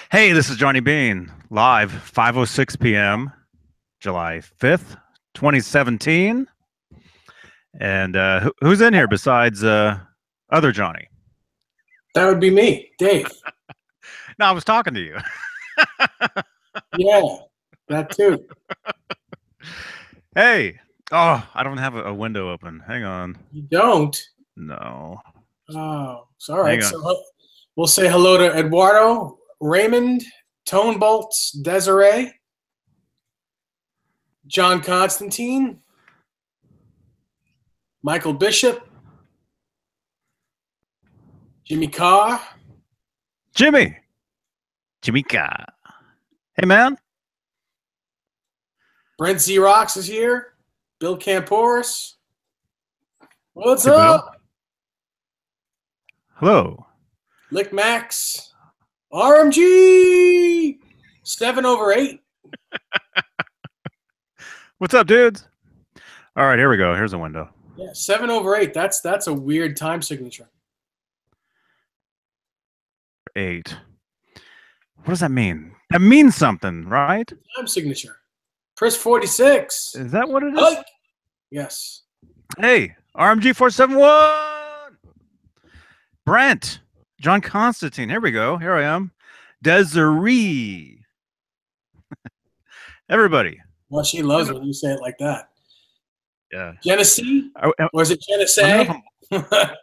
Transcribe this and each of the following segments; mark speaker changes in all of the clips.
Speaker 1: Hey, this is Johnny Beane, live 5:06 p.m., July 5th, 2017. And who's in here besides other Johnny?
Speaker 2: That would be me, Dave.
Speaker 1: No, I was talking to you.
Speaker 2: Yeah, that too.
Speaker 1: Hey. Oh, I don't have a window open. Hang on.
Speaker 2: You don't?
Speaker 1: No.
Speaker 2: Oh, it's all
Speaker 1: Hang
Speaker 2: right.
Speaker 1: on.
Speaker 2: So we'll say hello to Eduardo, Raymond, Tone Bolts, Desiree, John Constantine, Michael Bishop, Jimmy Carr,
Speaker 1: Jimmy. Jimmy Ka. Hey, man.
Speaker 2: Brent Xerox is here, Bill Camporis. What's
Speaker 1: Hey, Bill.
Speaker 2: up?
Speaker 1: Hello.
Speaker 2: Lick Max, RMG, 7/8.
Speaker 1: What's up, dudes? All right, here we go. Here's a window.
Speaker 2: Yeah, 7/8. That's a weird time signature.
Speaker 1: 8. What does that mean? That means something, right?
Speaker 2: Time signature. Chris 46.
Speaker 1: Is that what it is?
Speaker 2: Like, yes.
Speaker 1: Hey, RMG 471. Brent, John Constantine. Here we go. Here I am. Desiree. Everybody.
Speaker 2: Well, she loves when you say it like that.
Speaker 1: Yeah.
Speaker 2: Genesee? Or is it Genesee?
Speaker 1: Let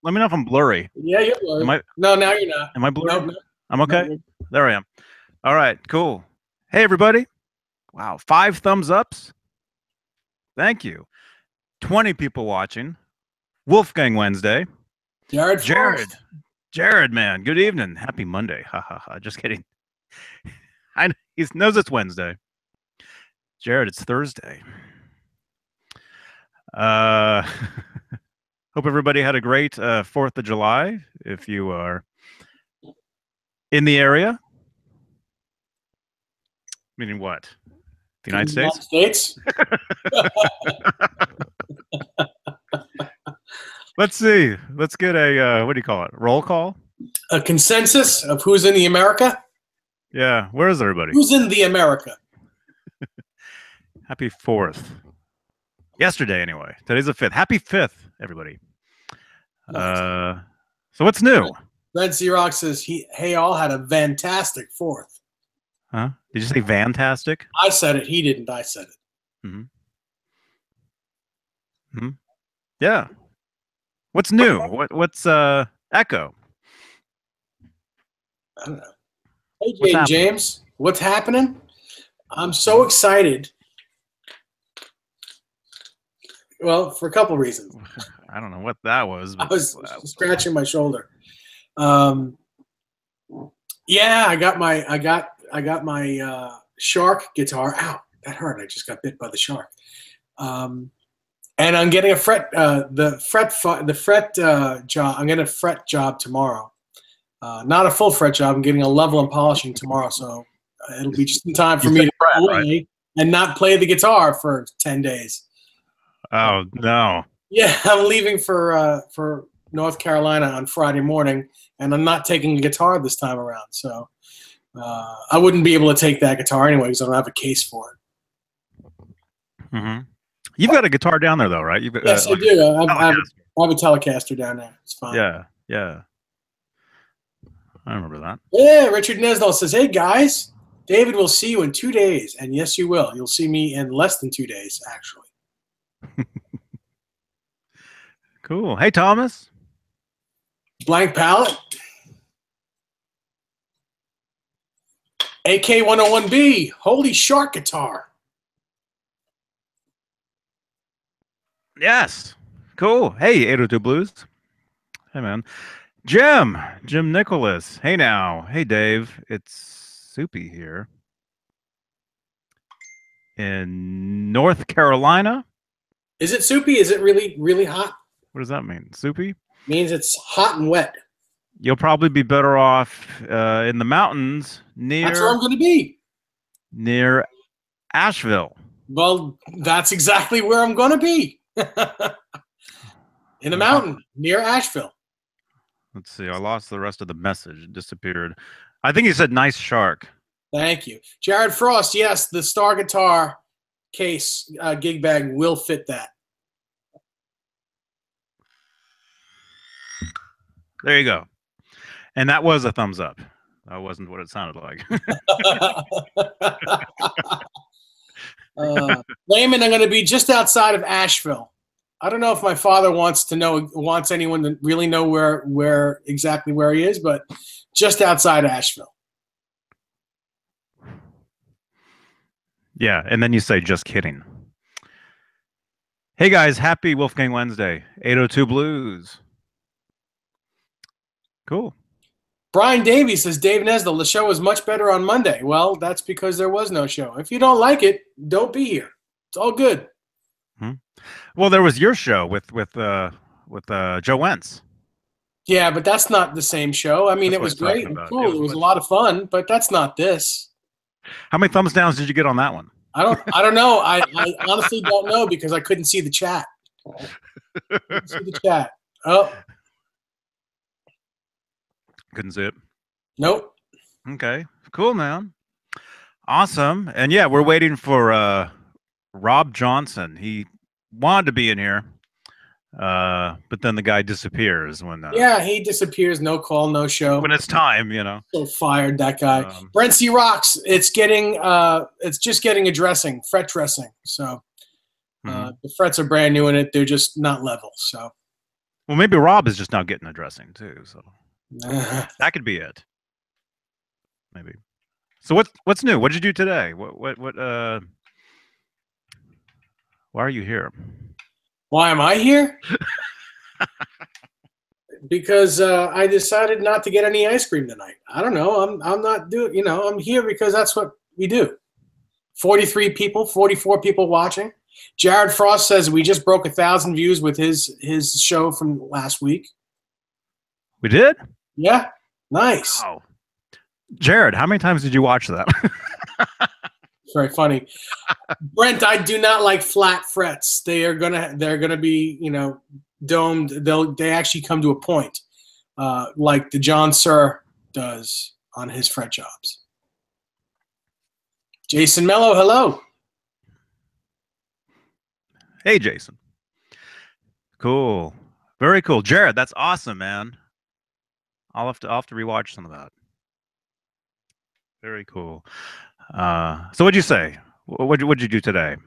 Speaker 1: me know if I'm blurry.
Speaker 2: Yeah, you're blurry. No, now you're not.
Speaker 1: Am I blurry?
Speaker 2: No.
Speaker 1: I'm okay. No, there I am. All right, cool. Hey, everybody. Wow, 5 thumbs ups. Thank you. 20 people watching. Wolfgang Wednesday.
Speaker 2: Jared,
Speaker 1: man. Good evening. Happy Monday. Ha ha ha. Just kidding. He knows it's Wednesday. Jared, it's Thursday. Hope everybody had a great 4th of July. If you are in the area, meaning what? The United
Speaker 2: States?
Speaker 1: Let's see. Let's get a what do you call it? Roll call?
Speaker 2: A consensus of who's in the America?
Speaker 1: Yeah. Where is everybody?
Speaker 2: Who's in the America?
Speaker 1: Happy 4th. Yesterday, anyway. Today's the 5th. Happy 5th, everybody. Nice. So what's new?
Speaker 2: Brent Xerox says hey all had a fantastic 4th.
Speaker 1: Huh? Did you say fantastic?
Speaker 2: I said it. He didn't. I said it.
Speaker 1: Mm-hmm. Mm-hmm. Yeah. What's new? What's Echo?
Speaker 2: I don't know. Hey, James, what's happening? I'm so excited. Well, for a couple of reasons.
Speaker 1: I don't know what that was.
Speaker 2: I was scratching my shoulder. Yeah, I got my shark guitar. Ow, that hurt. I just got bit by the shark. And I'm getting a fret job. I'm getting a fret job tomorrow. Not a full fret job. I'm getting a level and polishing tomorrow, so it'll be just in time for me to go away and not play the guitar for 10 days.
Speaker 1: Oh no!
Speaker 2: Yeah, I'm leaving for North Carolina on Friday morning, and I'm not taking a guitar this time around. So I wouldn't be able to take that guitar anyway because I don't have a case for it.
Speaker 1: Mm-hmm. You've got a guitar down there, though, right?
Speaker 2: Yes, I do. I have a Telecaster down there. It's fine.
Speaker 1: Yeah, yeah. I remember that.
Speaker 2: Yeah, Richard Nesdell says, hey, guys, David will see you in 2 days. And yes, you will. You'll see me in less than 2 days, actually.
Speaker 1: Cool. Hey, Thomas.
Speaker 2: Blank palette. AK-101B. Holy shark guitar.
Speaker 1: Yes. Cool. Hey, 802 Blues. Hey, man. Jim Nicholas. Hey, now. Hey, Dave. It's Soupy here in North Carolina.
Speaker 2: Is it soupy? Is it really, really hot?
Speaker 1: What does that mean? Soupy?
Speaker 2: Means it's hot and wet.
Speaker 1: You'll probably be better off in the mountains near.
Speaker 2: That's where I'm going to be.
Speaker 1: Near Asheville.
Speaker 2: Well, that's exactly where I'm going to be. In the mountain near Asheville.
Speaker 1: Let's see. I lost the rest of the message. It disappeared. I think he said nice shark.
Speaker 2: Thank you. Jared Frost, yes, the Star Guitar case gig bag will fit that.
Speaker 1: There you go. And that was a thumbs up. That wasn't what it sounded like.
Speaker 2: Layman, I'm going to be just outside of Asheville. I don't know if my father wants anyone to really know where exactly where he is, but just outside Asheville.
Speaker 1: Yeah, and then you say, just kidding. Hey guys, happy Wolfgang Wednesday. 802 Blues. Cool.
Speaker 2: Brian Davies says, Dave Nesdell, the show was much better on Monday. Well, that's because there was no show. If you don't like it, don't be here. It's all good.
Speaker 1: Well, there was your show with Joe Wentz.
Speaker 2: Yeah, but that's not the same show. I mean,
Speaker 1: That's
Speaker 2: it was
Speaker 1: what I'm
Speaker 2: great
Speaker 1: talking
Speaker 2: and
Speaker 1: about.
Speaker 2: cool. It was a lot of fun, but that's not this.
Speaker 1: How many thumbs downs did you get on that one?
Speaker 2: I don't know. I honestly don't know because I couldn't see the chat. Couldn't see the chat. Oh,
Speaker 1: Couldn't see it.
Speaker 2: nope.
Speaker 1: Okay, cool, man. Awesome. And yeah, we're waiting for Rob Johnson. He wanted to be in here, but then the guy disappears when
Speaker 2: Yeah, he disappears. No call, no show.
Speaker 1: when it's time, you know.
Speaker 2: So fired that guy. Brent C. Rocks. It's just getting a dressing, fret dressing. So the frets are brand new in it. They're just not level. So
Speaker 1: well, maybe Rob is just now getting a dressing too. So that could be it. Maybe. So what's new? What did you do today? What why are you here?
Speaker 2: Why am I here? Because I decided not to get any ice cream tonight. I don't know. I'm not doing. I'm here because that's what we do. 43 people, 44 people watching. Jared Frost says we just broke 1,000 views with his show from last week.
Speaker 1: We did?
Speaker 2: Yeah, nice.
Speaker 1: Wow. Jared, how many times did you watch that?
Speaker 2: It's very funny. Brent, I do not like flat frets. They're gonna be domed. They actually come to a point, like the John Suhr does on his fret jobs. Jason Mello, hello.
Speaker 1: Hey, Jason. Cool. Very cool. Jared, that's awesome, man. I'll have to rewatch some of that. Very cool. So what'd you say? What'd you do today?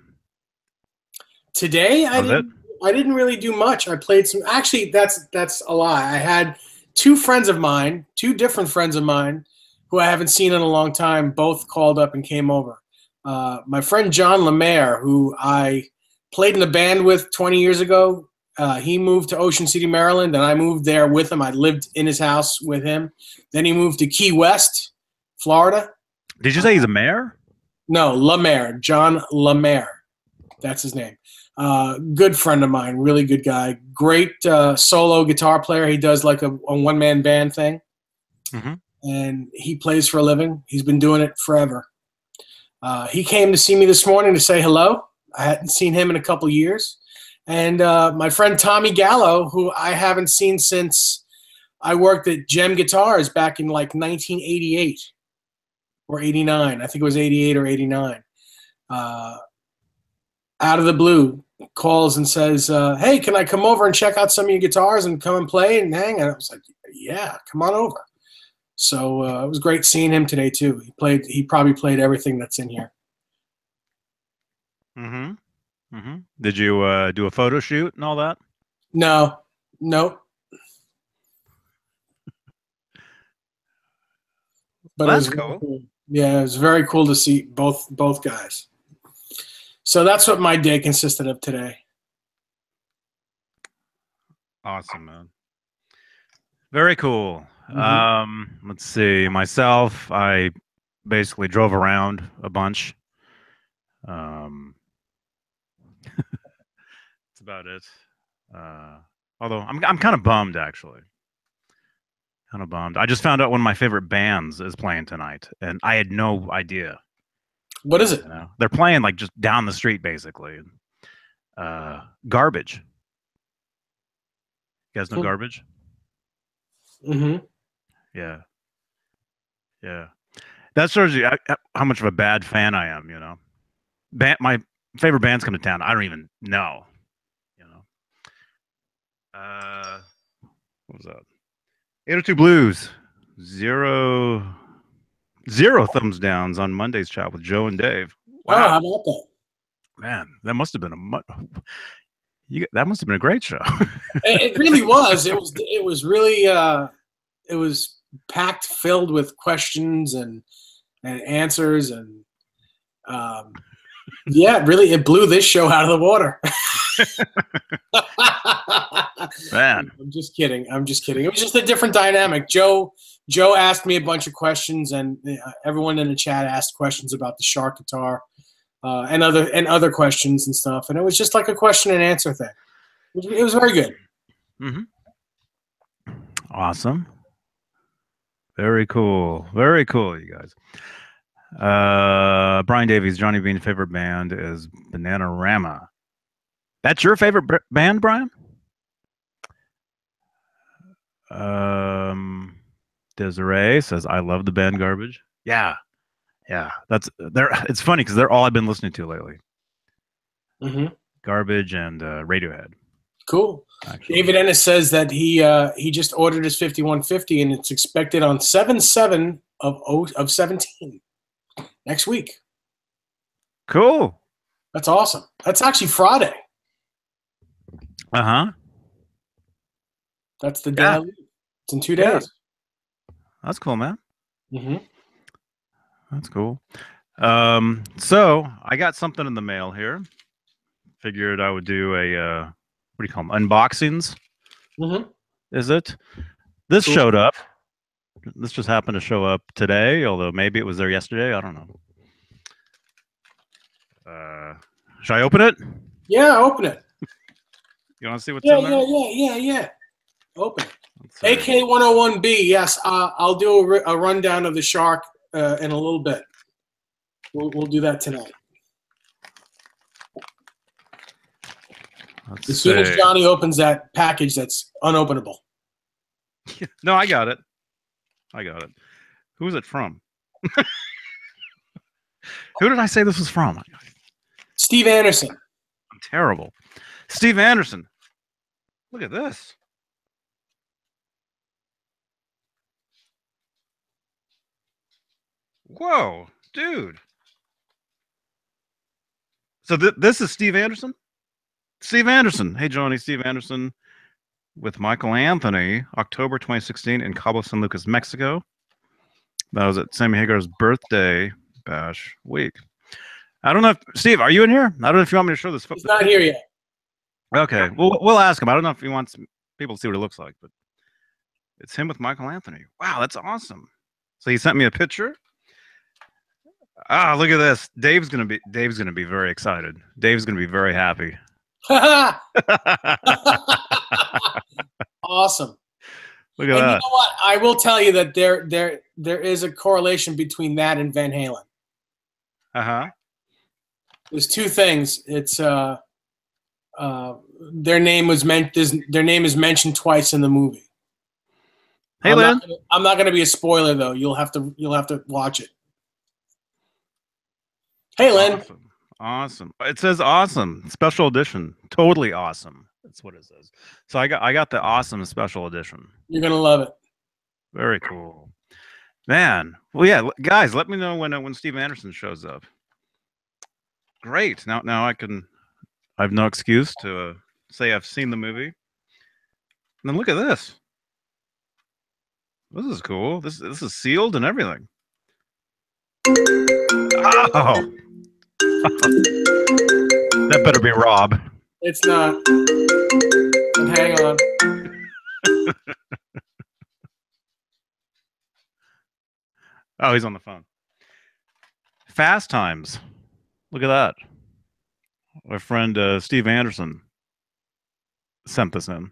Speaker 2: Today, I didn't really do much. I played some. Actually, that's a lie. I had two different friends of mine, who I haven't seen in a long time, both called up and came over. My friend John Lemaire, who I played in a band with 20 years ago, he moved to Ocean City, Maryland, and I moved there with him. I lived in his house with him. Then he moved to Key West, Florida.
Speaker 1: Did you say he's a mayor?
Speaker 2: No, Lemaire, John Lemaire. That's his name. Good friend of mine, really good guy. Great solo guitar player. He does like a one-man band thing.
Speaker 1: Mm-hmm.
Speaker 2: And he plays for a living. He's been doing it forever. He came to see me this morning to say hello. I hadn't seen him in a couple years. And my friend Tommy Gallo, who I haven't seen since I worked at Gem Guitars back in like 1988 or 89. I think it was 88 or 89. Out of the blue, calls and says, hey, can I come over and check out some of your guitars and come and play and hang? And I was like, yeah, come on over. So it was great seeing him today too. He probably played everything that's in here.
Speaker 1: Mm-hmm. Mm-hmm. Did you do a photo shoot and all that?
Speaker 2: No, nope. But
Speaker 1: well, that's
Speaker 2: it was
Speaker 1: cool.
Speaker 2: Cool. Yeah, it was very cool to see both guys. So that's what my day consisted of today.
Speaker 1: Awesome, man. Very cool.
Speaker 2: Mm-hmm.
Speaker 1: Let's see. Myself, I basically drove around a bunch. That's about it. Although I'm kind of bummed, actually. Kind of bummed. I just found out one of my favorite bands is playing tonight, and I had no idea.
Speaker 2: What is it?
Speaker 1: They're playing like just down the street, basically. Garbage. You guys know Garbage?
Speaker 2: Mm-hmm.
Speaker 1: Yeah. Yeah. That shows you how much of a bad fan I am, you know. My favorite bands come to town. I don't even know, you know. What was that? 802 Blues. Zero zero thumbs downs on Monday's chat with Joe and Dave.
Speaker 2: Oh, how
Speaker 1: Wow.
Speaker 2: about that?
Speaker 1: Man, that must have been that must have been a great show.
Speaker 2: It really was. It was really it was packed, filled with questions and answers, and yeah, really, it blew this show out of the water.
Speaker 1: Man.
Speaker 2: I'm just kidding. I'm just kidding. It was just a different dynamic. Joe asked me a bunch of questions, and everyone in the chat asked questions about the Shark guitar and other questions and stuff. And it was just like a question and answer thing. It was very good.
Speaker 1: Mm-hmm. Awesome. Very cool. Very cool, you guys. Brian Davies, Johnny Beane's favorite band is Bananarama. That's your favorite band, Brian? Desiree says, I love the band Garbage. Yeah. Yeah. It's funny because they're all I've been listening to lately.
Speaker 2: Mm-hmm.
Speaker 1: Garbage and Radiohead.
Speaker 2: Cool. Actually. David Ennis says that he just ordered his 5150 and it's expected on 7/7 of 17 next week.
Speaker 1: Cool.
Speaker 2: That's awesome. That's actually Friday.
Speaker 1: Uh-huh.
Speaker 2: That's the day. Yeah. It's in 2 days.
Speaker 1: That's cool, man.
Speaker 2: Mm-hmm.
Speaker 1: That's cool. So I got something in the mail here. Figured I would do a what do you call them? Unboxings.
Speaker 2: Mm-hmm.
Speaker 1: Is it? This
Speaker 2: cool.
Speaker 1: showed up. This just happened to show up today, although maybe it was there yesterday. I don't know. Should I open it?
Speaker 2: Yeah, open it.
Speaker 1: You want to see what's in there?
Speaker 2: Yeah. Open it. AK101B. Yes, I'll do a rundown of the Shark in a little bit. We'll do that tonight. As soon as Johnny opens that package that's unopenable.
Speaker 1: No, I got it. Who is it from? Who did I say this was from?
Speaker 2: Steve Anderson.
Speaker 1: I'm terrible. Steve Anderson. Look at this. Whoa, dude. So this is Steve Anderson? Steve Anderson. Hey, Johnny, Steve Anderson with Michael Anthony, October 2016 in Cabo San Lucas, Mexico. That was at Sammy Hagar's birthday bash week. I don't know if, Steve, are you in here? I don't know if you want me to show this.
Speaker 2: He's not here yet.
Speaker 1: Okay, we'll ask him. I don't know if he wants people to see what it looks like, but it's him with Michael Anthony. Wow, that's awesome. So he sent me a picture. Ah, look at this. Dave's gonna be very excited. Dave's gonna be very happy.
Speaker 2: Awesome.
Speaker 1: Look at that.
Speaker 2: You know what? I will tell you that there is a correlation between that and Van Halen.
Speaker 1: Uh-huh.
Speaker 2: There's two things. It's their name is mentioned twice in the movie.
Speaker 1: Hey, Lynn.
Speaker 2: I'm not gonna be a spoiler though. You'll have to watch it. Hey, Lynn.
Speaker 1: Awesome. It says awesome. Special edition. Totally awesome. That's what it says. So I got the awesome special edition.
Speaker 2: You're going to love it.
Speaker 1: Very cool. Man. Well, yeah, guys, let me know when Steve Anderson shows up. Great. Now I have no excuse to say I've seen the movie. And then look at this. This is cool. This is sealed and everything. Oh. That better be Rob.
Speaker 2: It's not. But hang on.
Speaker 1: Oh, he's on the phone. Fast Times. Look at that. My friend Steve Anderson sent this in.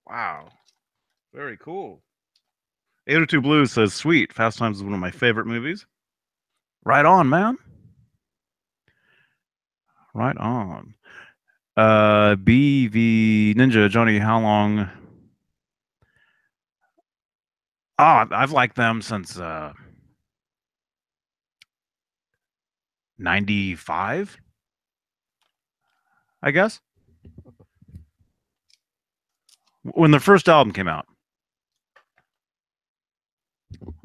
Speaker 1: Wow. Very cool. 802 Blues says, sweet. Fast Times is one of my favorite movies. Right on, man. Right on. BV Ninja, Johnny, how long Oh, I've liked them since 95, I guess. When the first album came out.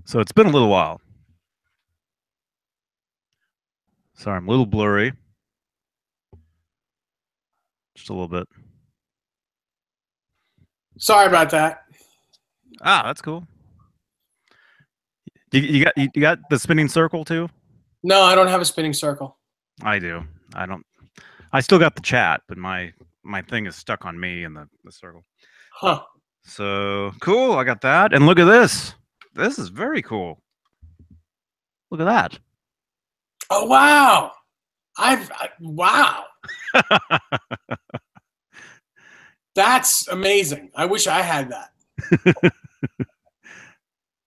Speaker 1: So it's been a little while. Sorry, I'm a little blurry. Just a little bit.
Speaker 2: Sorry about that.
Speaker 1: Ah, that's cool. You got the spinning circle too?
Speaker 2: No, I don't have a spinning circle.
Speaker 1: I do. I don't. I still got the chat, but my thing is stuck on me in the circle.
Speaker 2: Huh.
Speaker 1: So cool. I got that, and look at this. This is very cool. Look at that.
Speaker 2: Oh wow. Wow. That's amazing. I wish I had that.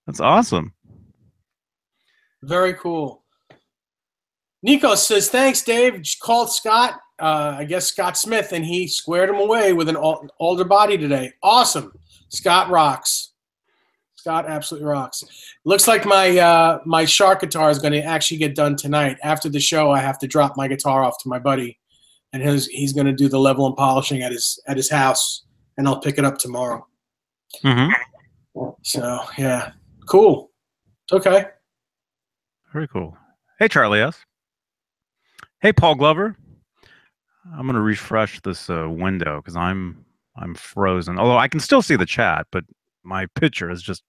Speaker 1: That's awesome.
Speaker 2: Very cool. Nico says, thanks, Dave. Called Scott, I guess Scott Smith, and he squared him away with an older body today. Awesome. Scott rocks. Scott absolutely rocks. Looks like my shark guitar is going to actually get done tonight. After the show, I have to drop my guitar off to my buddy, and he's going to do the level and polishing at his house, and I'll pick it up tomorrow.
Speaker 1: Mm-hmm.
Speaker 2: So, yeah. Cool. Okay.
Speaker 1: Very cool. Hey, Charlie S. Hey, Paul Glover. I'm going to refresh this window because I'm frozen. Although I can still see the chat, but my picture is just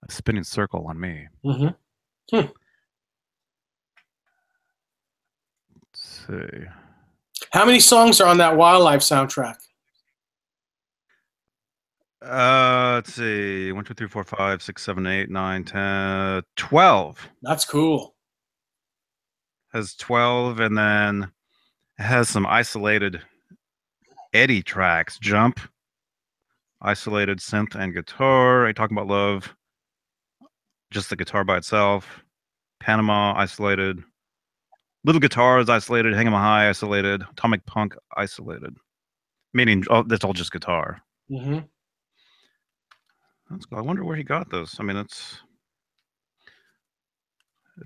Speaker 1: a spinning circle on me.
Speaker 2: Mm-hmm.
Speaker 1: Let's see.
Speaker 2: How many songs are on that Wildlife soundtrack?
Speaker 1: Let's see. 1, 2, 3, 4, 5, 6, 7, 8, 9, 10, 12.
Speaker 2: That's cool.
Speaker 1: Has 12, and then it has some isolated Eddie tracks. Jump, isolated synth and guitar. I talk about love. Just the guitar by itself. Panama, isolated. Little guitars, isolated. Hang 'em High, isolated. Atomic Punk, isolated. Meaning that's all just guitar.
Speaker 2: Mm-hmm.
Speaker 1: I wonder where he got this. I mean, it's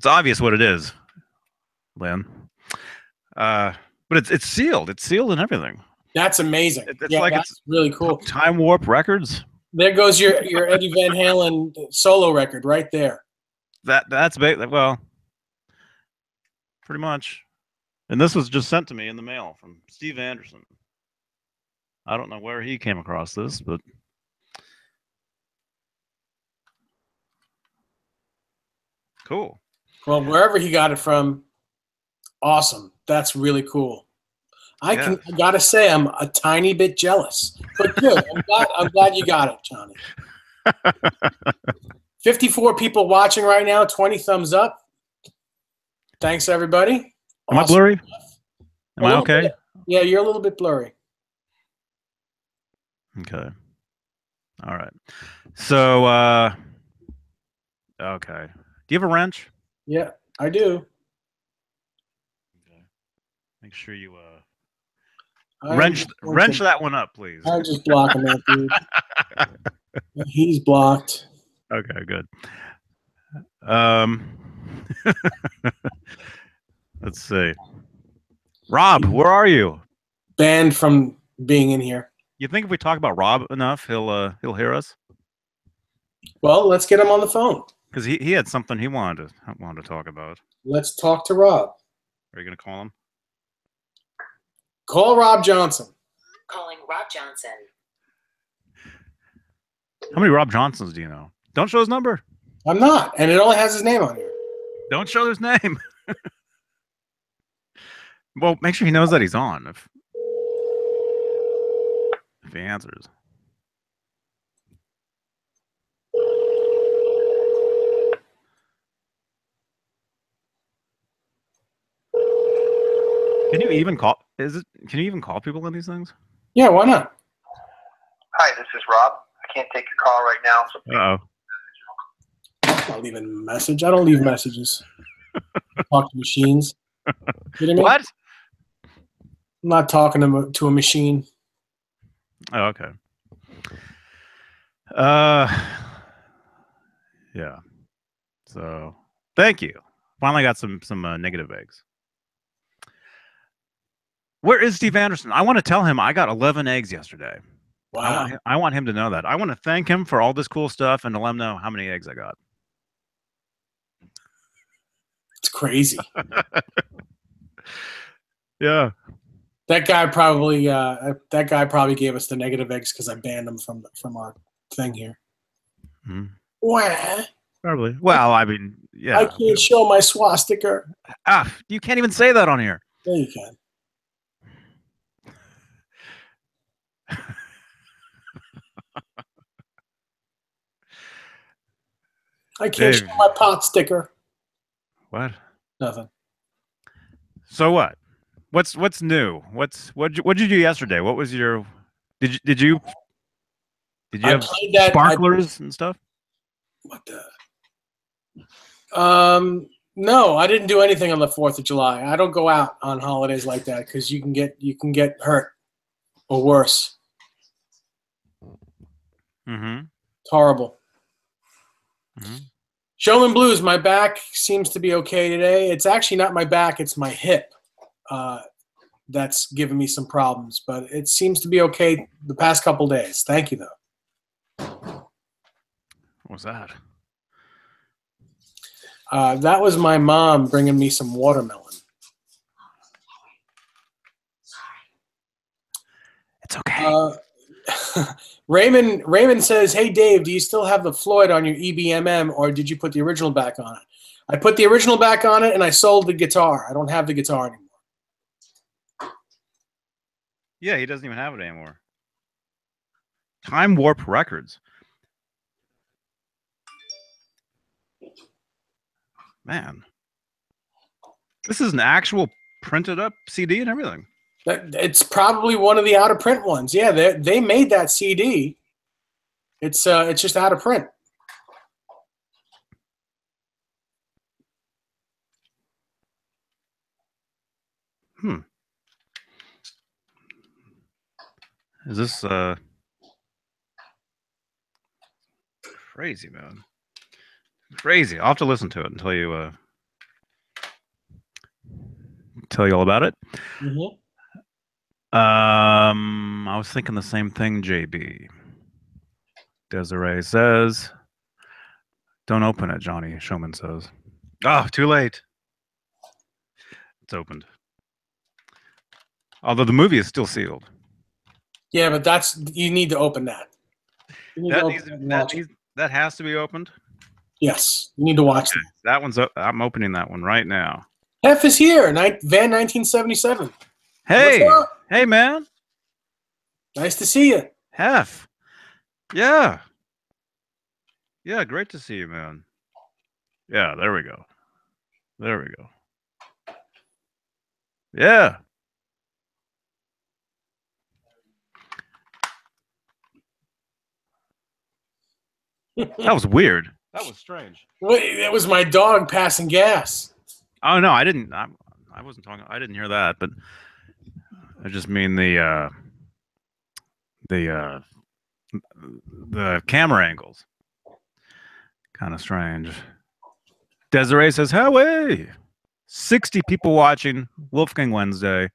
Speaker 1: obvious what it is, Lynn. But it's sealed. It's sealed and everything.
Speaker 2: That's amazing.
Speaker 1: It's
Speaker 2: yeah,
Speaker 1: like
Speaker 2: that's really cool.
Speaker 1: Time Warp Records.
Speaker 2: There goes your Eddie Van Halen solo record right there.
Speaker 1: That's big. Well, pretty much. And this was just sent to me in the mail from Steve Anderson. I don't know where he came across this, but cool.
Speaker 2: Well, wherever he got it from, awesome. That's really cool. I gotta say, I'm a tiny bit jealous, but good. I'm glad you got it, Johnny. 54 people watching right now. 20 thumbs up. Thanks, everybody.
Speaker 1: Am I blurry? Am I okay?
Speaker 2: Bit. Yeah, you're a little bit blurry.
Speaker 1: Okay. All right. So, okay. Do you have a wrench?
Speaker 2: Yeah, I do.
Speaker 1: Okay. Make sure you wrench that one up, please.
Speaker 2: I'm just blocking that dude. He's blocked.
Speaker 1: Okay, good. Let's see. Rob, where are you?
Speaker 2: Banned from being in here.
Speaker 1: You think if we talk about Rob enough, he'll hear us?
Speaker 2: Well, let's get him on the phone.
Speaker 1: Because he had something he wanted to talk about.
Speaker 2: Let's talk to Rob.
Speaker 1: Are you going to call him?
Speaker 2: Call Rob Johnson.
Speaker 3: Calling Rob Johnson.
Speaker 1: How many Rob Johnsons do you know? Don't show his number.
Speaker 2: I'm not, and it only has his name on here.
Speaker 1: Don't show his name. Well, make sure he knows that he's on if he answers. Can you even call? Can you even call people on these things?
Speaker 2: Yeah, why not?
Speaker 4: Hi, this is Rob. I can't take your call right now. So
Speaker 2: I'm not leaving a message. I don't leave messages. Talk to machines. You know what I mean?
Speaker 1: What?
Speaker 2: I'm not talking to a machine.
Speaker 1: Oh, okay. Yeah. So thank you. Finally got some negative eggs. Where is Steve Anderson? I want to tell him I got 11 eggs yesterday.
Speaker 2: Wow.
Speaker 1: I want him to know that. I want to thank him for all this cool stuff and to let him know how many eggs I got.
Speaker 2: It's crazy.
Speaker 1: Yeah.
Speaker 2: That guy probably gave us the negative eggs because I banned him from our thing here.
Speaker 1: Mm-hmm.
Speaker 2: Wah.
Speaker 1: Probably. Well, I mean, yeah.
Speaker 2: I can't show my swastika.
Speaker 1: You can't even say that on here.
Speaker 2: Yeah, you can. I can't show my pot sticker.
Speaker 1: What?
Speaker 2: Nothing.
Speaker 1: So what? What's new? What'd you do yesterday? What was your? Did you have sparklers and stuff?
Speaker 2: What the? No, I didn't do anything on the 4th of July. I don't go out on holidays like that because you can get hurt or worse.
Speaker 1: Mm-hmm.
Speaker 2: It's horrible.
Speaker 1: Mm-hmm.
Speaker 2: Showman Blues, my back seems to be okay today. It's actually not my back, it's my hip that's giving me some problems. But it seems to be okay the past couple days. Thank you, though.
Speaker 1: What was that?
Speaker 2: That was my mom bringing me some watermelon.
Speaker 1: It's okay.
Speaker 2: Raymond says, "Hey Dave, do you still have the Floyd on your EBMM, or did you put the original back on it?" I put the original back on it, and I sold the guitar. I don't have the guitar anymore.
Speaker 1: Yeah, he doesn't even have it anymore. Time Warp Records. Man, this is an actual printed up CD and everything.
Speaker 2: It's probably one of the out of print ones. Yeah, they made that CD. It's just out of print.
Speaker 1: Is this crazy, man? Crazy. I'll have to listen to it and tell you all about it.
Speaker 2: Mm-hmm.
Speaker 1: I was thinking the same thing, JB. Desiree says, "Don't open it," Johnny Showman says. Oh, too late. It's opened. Although the movie is still sealed.
Speaker 2: Yeah, but you need to open that.
Speaker 1: That has to be opened.
Speaker 2: Yes, you need to watch
Speaker 1: that one's up. I'm opening that one right now.
Speaker 2: Hef is here. Van 1977.
Speaker 1: Hey, hey, man.
Speaker 2: Nice to see you.
Speaker 1: Hef. Yeah. Yeah, great to see you, man. Yeah, there we go. There we go. Yeah. That was weird. That was strange.
Speaker 2: It was my dog passing gas.
Speaker 1: Oh no, I didn't. I wasn't talking. I didn't hear that, but I just mean the camera angles. Kind of strange. Desiree says, "Hey, 60 people watching Wolfgang Wednesday.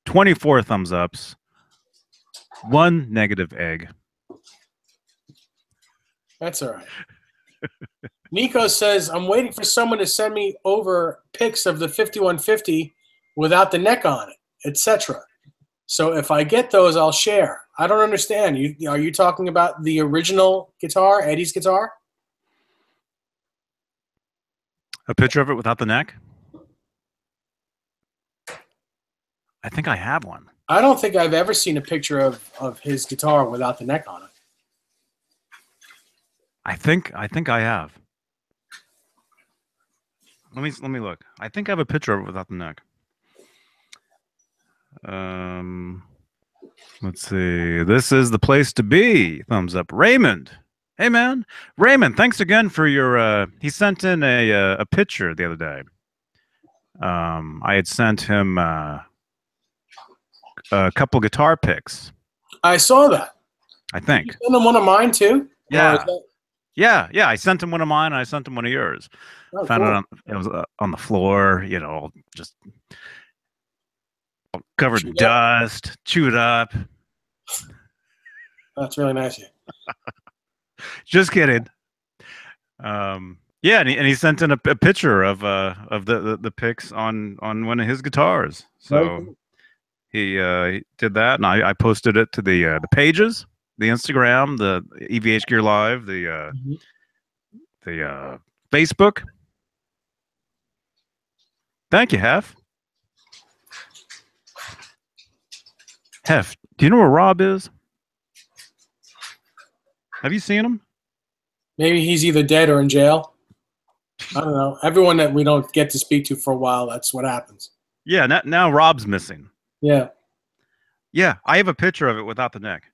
Speaker 1: 24 thumbs ups. 1 negative egg."
Speaker 2: That's all right. Nico says, "I'm waiting for someone to send me over pics of the 5150 without the neck on it, etc. So if I get those, I'll share." I don't understand. Are you talking about the original guitar, Eddie's guitar?
Speaker 1: A picture of it without the neck? I think I have one.
Speaker 2: I don't think I've ever seen a picture of his guitar without the neck on it.
Speaker 1: I think I have. Let me look. I think I have a picture of it without the neck. Let's see. This is the place to be. Thumbs up. Raymond. Hey man. Raymond, thanks again for your he sent in a picture the other day. I had sent him a couple guitar picks.
Speaker 2: I saw that.
Speaker 1: I think.
Speaker 2: You sent him one of mine too?
Speaker 1: Yeah. Yeah, yeah. I sent him one of mine, and I sent him one of yours.
Speaker 2: Oh,
Speaker 1: Found
Speaker 2: cool.
Speaker 1: it was on the floor, just covered in
Speaker 2: Chewed up.
Speaker 1: dust, chewed up.
Speaker 2: That's really nice of you.
Speaker 1: Just kidding. Yeah, and he sent in a picture of the picks on one of his guitars.
Speaker 2: Very
Speaker 1: So
Speaker 2: cool.
Speaker 1: he did that, and I posted it to the pages, the Instagram, the evhgear live,
Speaker 2: Mhm.
Speaker 1: the Facebook. Thank you, Hef. Hef, do you know where Rob is? Have you seen him?
Speaker 2: Maybe he's either dead or in jail. I don't know. Everyone that we don't get to speak to for a while, that's what happens.
Speaker 1: Yeah, now Rob's missing.
Speaker 2: Yeah.
Speaker 1: Yeah, I have a picture of it without the neck.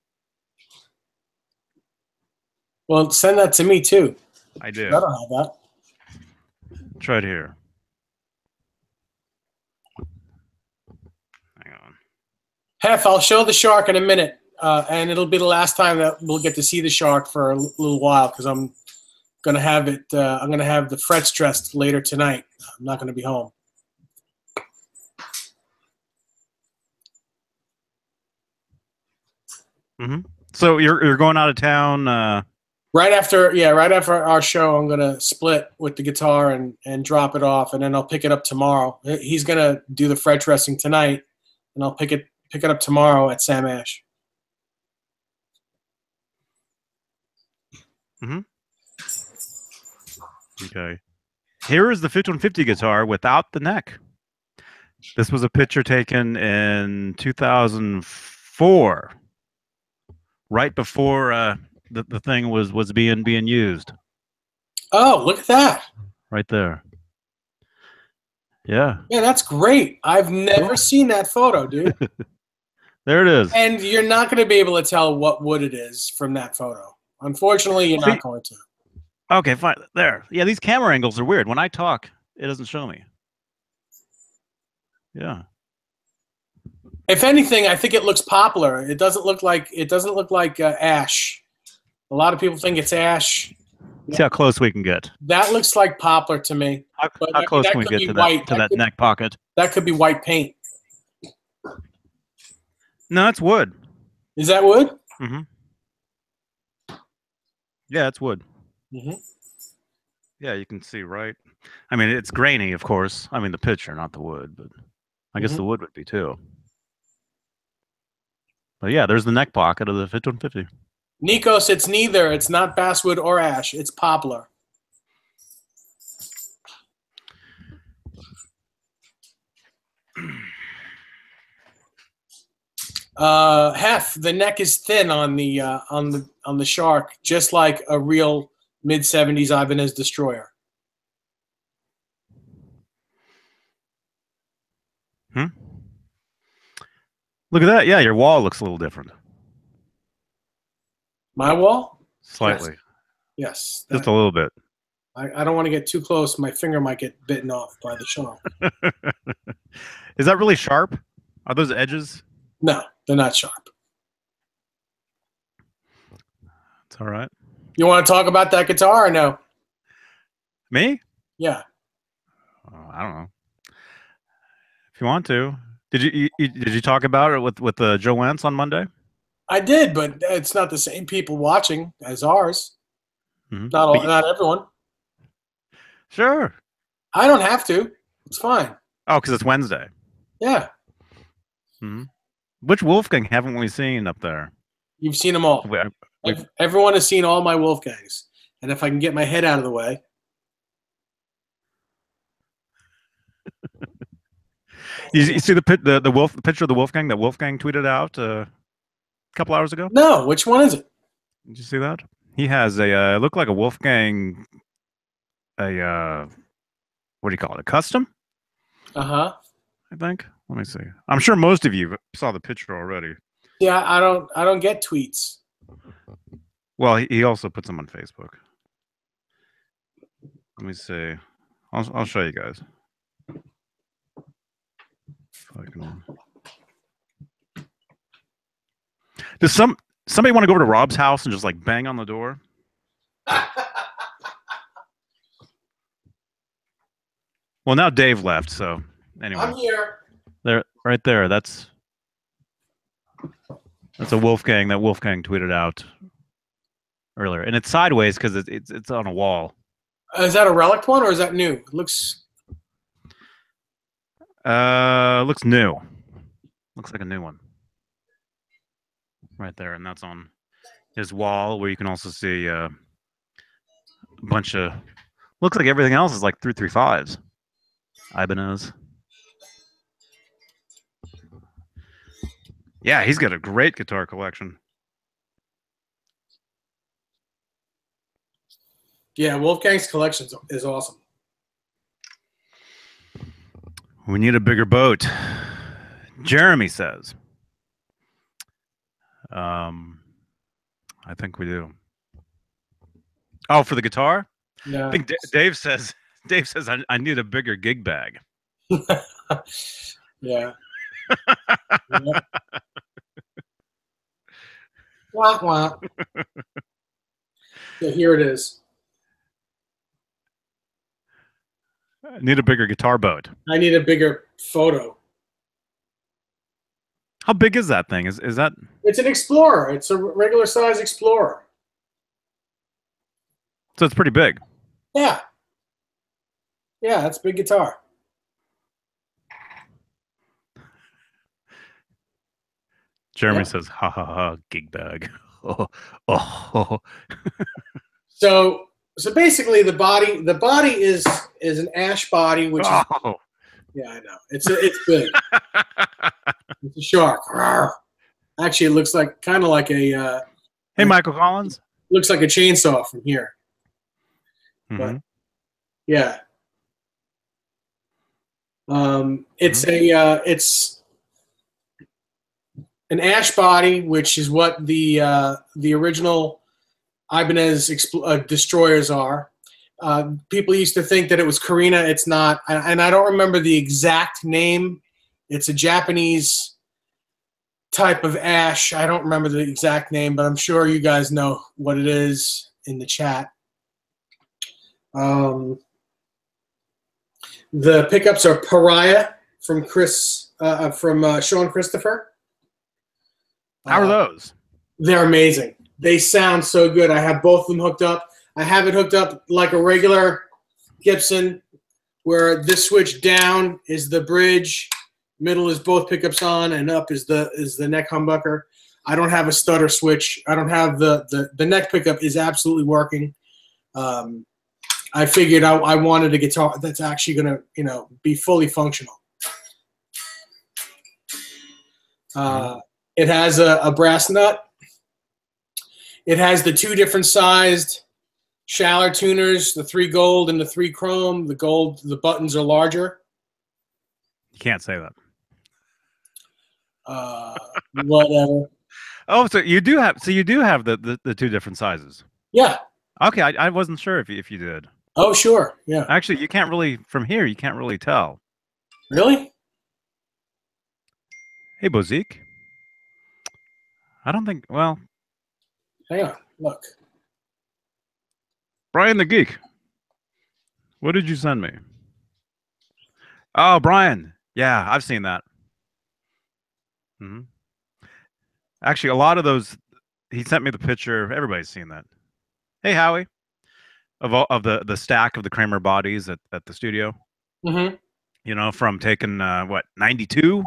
Speaker 2: Well, send that to me too.
Speaker 1: I
Speaker 2: I
Speaker 1: do.
Speaker 2: don't have that.
Speaker 1: It's right here. Hang on.
Speaker 2: Hef, I'll show the shark in a minute, and it'll be the last time that we'll get to see the shark for a little while because I'm gonna have it. I'm gonna have the frets dressed later tonight. I'm not gonna be home.
Speaker 1: Mm-hmm. So you're going out of town.
Speaker 2: Right after our show, I'm gonna split with the guitar and drop it off, and then I'll pick it up tomorrow. He's gonna do the fret dressing tonight, and I'll pick it up tomorrow at Sam Ash.
Speaker 1: Mm-hmm. Okay. Here is the 5150 guitar without the neck. This was a picture taken in 2004, right before the thing was being used.
Speaker 2: Oh, look at that!
Speaker 1: Right there. Yeah.
Speaker 2: Yeah, that's great. I've never seen that photo, dude.
Speaker 1: There it is.
Speaker 2: And you're not going to be able to tell what wood it is from that photo. Unfortunately, you're not going to.
Speaker 1: Okay, fine. There. Yeah, these camera angles are weird. When I talk, it doesn't show me. Yeah.
Speaker 2: If anything, I think it looks poplar. It doesn't look like ash. A lot of people think it's ash.
Speaker 1: See how close we can get.
Speaker 2: That looks like poplar to me.
Speaker 1: How close can we get to that neck pocket?
Speaker 2: That could be white paint.
Speaker 1: No, it's wood.
Speaker 2: Is that wood?
Speaker 1: Mm-hmm. Yeah, it's wood.
Speaker 2: Mm-hmm.
Speaker 1: Yeah, you can see, right? I mean, it's grainy, of course. I mean, the picture, not the wood, but I guess the wood would be too. But yeah, there's the neck pocket of the 5150.
Speaker 2: Nikos, it's neither. It's not basswood or ash. It's poplar. Hef, the neck is thin on the shark, just like a real mid-70s Ibanez Destroyer.
Speaker 1: Look at that. Yeah, your wall looks a little different.
Speaker 2: My wall?
Speaker 1: Slightly.
Speaker 2: Yes.
Speaker 1: Just a little bit.
Speaker 2: I don't want to get too close. My finger might get bitten off by the shark.
Speaker 1: Is that really sharp? Are those edges?
Speaker 2: No, they're not sharp.
Speaker 1: It's all right.
Speaker 2: You want to talk about that guitar or no?
Speaker 1: Me?
Speaker 2: Yeah.
Speaker 1: I don't know. If you want to. Did you talk about it with Joe Wentz on Monday?
Speaker 2: I did, but it's not the same people watching as ours.
Speaker 1: Mm-hmm.
Speaker 2: Not everyone.
Speaker 1: Sure.
Speaker 2: I don't have to. It's fine.
Speaker 1: Oh, because it's Wednesday.
Speaker 2: Yeah.
Speaker 1: Mm-hmm. Which Wolfgang haven't we seen up there?
Speaker 2: You've seen them all. Everyone has seen all my Wolfgangs. And if I can get my head out of the way.
Speaker 1: You see the picture of the Wolfgang that Wolfgang tweeted out a couple hours ago?
Speaker 2: No, which one is it?
Speaker 1: Did you see that? He has a look like a Wolfgang, what do you call it? A custom?
Speaker 2: Uh-huh.
Speaker 1: I think. Let me see. I'm sure most of you saw the picture already.
Speaker 2: Yeah, I don't get tweets.
Speaker 1: Well, he also puts them on Facebook. Let me see. I'll show you guys. Does somebody want to go over to Rob's house and just like bang on the door? Well, now Dave left, so anyway.
Speaker 2: I'm here.
Speaker 1: There, right there. That's a Wolfgang that Wolfgang tweeted out earlier, and it's sideways because it's on a wall.
Speaker 2: Is that a relic one or is that new? It looks.
Speaker 1: Looks new. Looks like a new one. Right there, and that's on his wall where you can also see a bunch of. Looks like everything else is like 335s. Ibanez. Yeah, he's got a great guitar collection.
Speaker 2: Yeah, Wolfgang's collection is awesome.
Speaker 1: We need a bigger boat. Jeremy says. I think we do. Oh, for the guitar?
Speaker 2: Yeah.
Speaker 1: I think Dave says I need a bigger gig bag.
Speaker 2: Yeah. Yeah. Wah, wah. So here it is.
Speaker 1: I need a bigger guitar boat.
Speaker 2: I need a bigger photo.
Speaker 1: How big is that thing? Is that?
Speaker 2: It's an Explorer. It's a regular size Explorer.
Speaker 1: So it's pretty big.
Speaker 2: Yeah. Yeah, that's a big guitar.
Speaker 1: Jeremy says, "Ha ha ha, gig bag." Oh, oh.
Speaker 2: So basically, the body is an ash body, which is yeah, I know it's big. It's a shark. Actually, it looks like kind of like a.
Speaker 1: Hey, Michael Collins.
Speaker 2: Looks like a chainsaw from here.
Speaker 1: Mm-hmm.
Speaker 2: But yeah. It's it's an ash body, which is what the original Ibanez destroyers are. People used to think that it was Carina. It's not, and I don't remember the exact name. It's a Japanese type of ash. I don't remember the exact name, but I'm sure you guys know what it is in the chat. The pickups are Pariah from Sean Christopher.
Speaker 1: How are those?
Speaker 2: They're amazing. They sound so good. I have both of them hooked up. I have it hooked up like a regular Gibson, where this switch down is the bridge, middle is both pickups on, and up is the neck humbucker. I don't have a stutter switch. I don't have the neck pickup is absolutely working. I figured I wanted a guitar that's actually gonna be fully functional. It has a brass nut. It has the two different sized Schaller tuners, the 3 gold and the 3 chrome. The gold, the buttons are larger.
Speaker 1: You can't say that.
Speaker 2: Whatever.
Speaker 1: Oh, so you do have the two different sizes.
Speaker 2: Yeah.
Speaker 1: Okay, I wasn't sure if you did.
Speaker 2: Oh, sure. Yeah.
Speaker 1: Actually, you can't really from here. You can't really tell.
Speaker 2: Really?
Speaker 1: Hey, Bozique. I don't think. Well,
Speaker 2: hang on. Look.
Speaker 1: Brian the Geek. What did you send me? Oh, Brian. Yeah, I've seen that. Mm-hmm. Actually, a lot of those. He sent me the picture. Everybody's seen that. Hey, Howie. Of the stack of the Kramer bodies at the studio.
Speaker 2: Mm-hmm.
Speaker 1: You know, from taking what 92,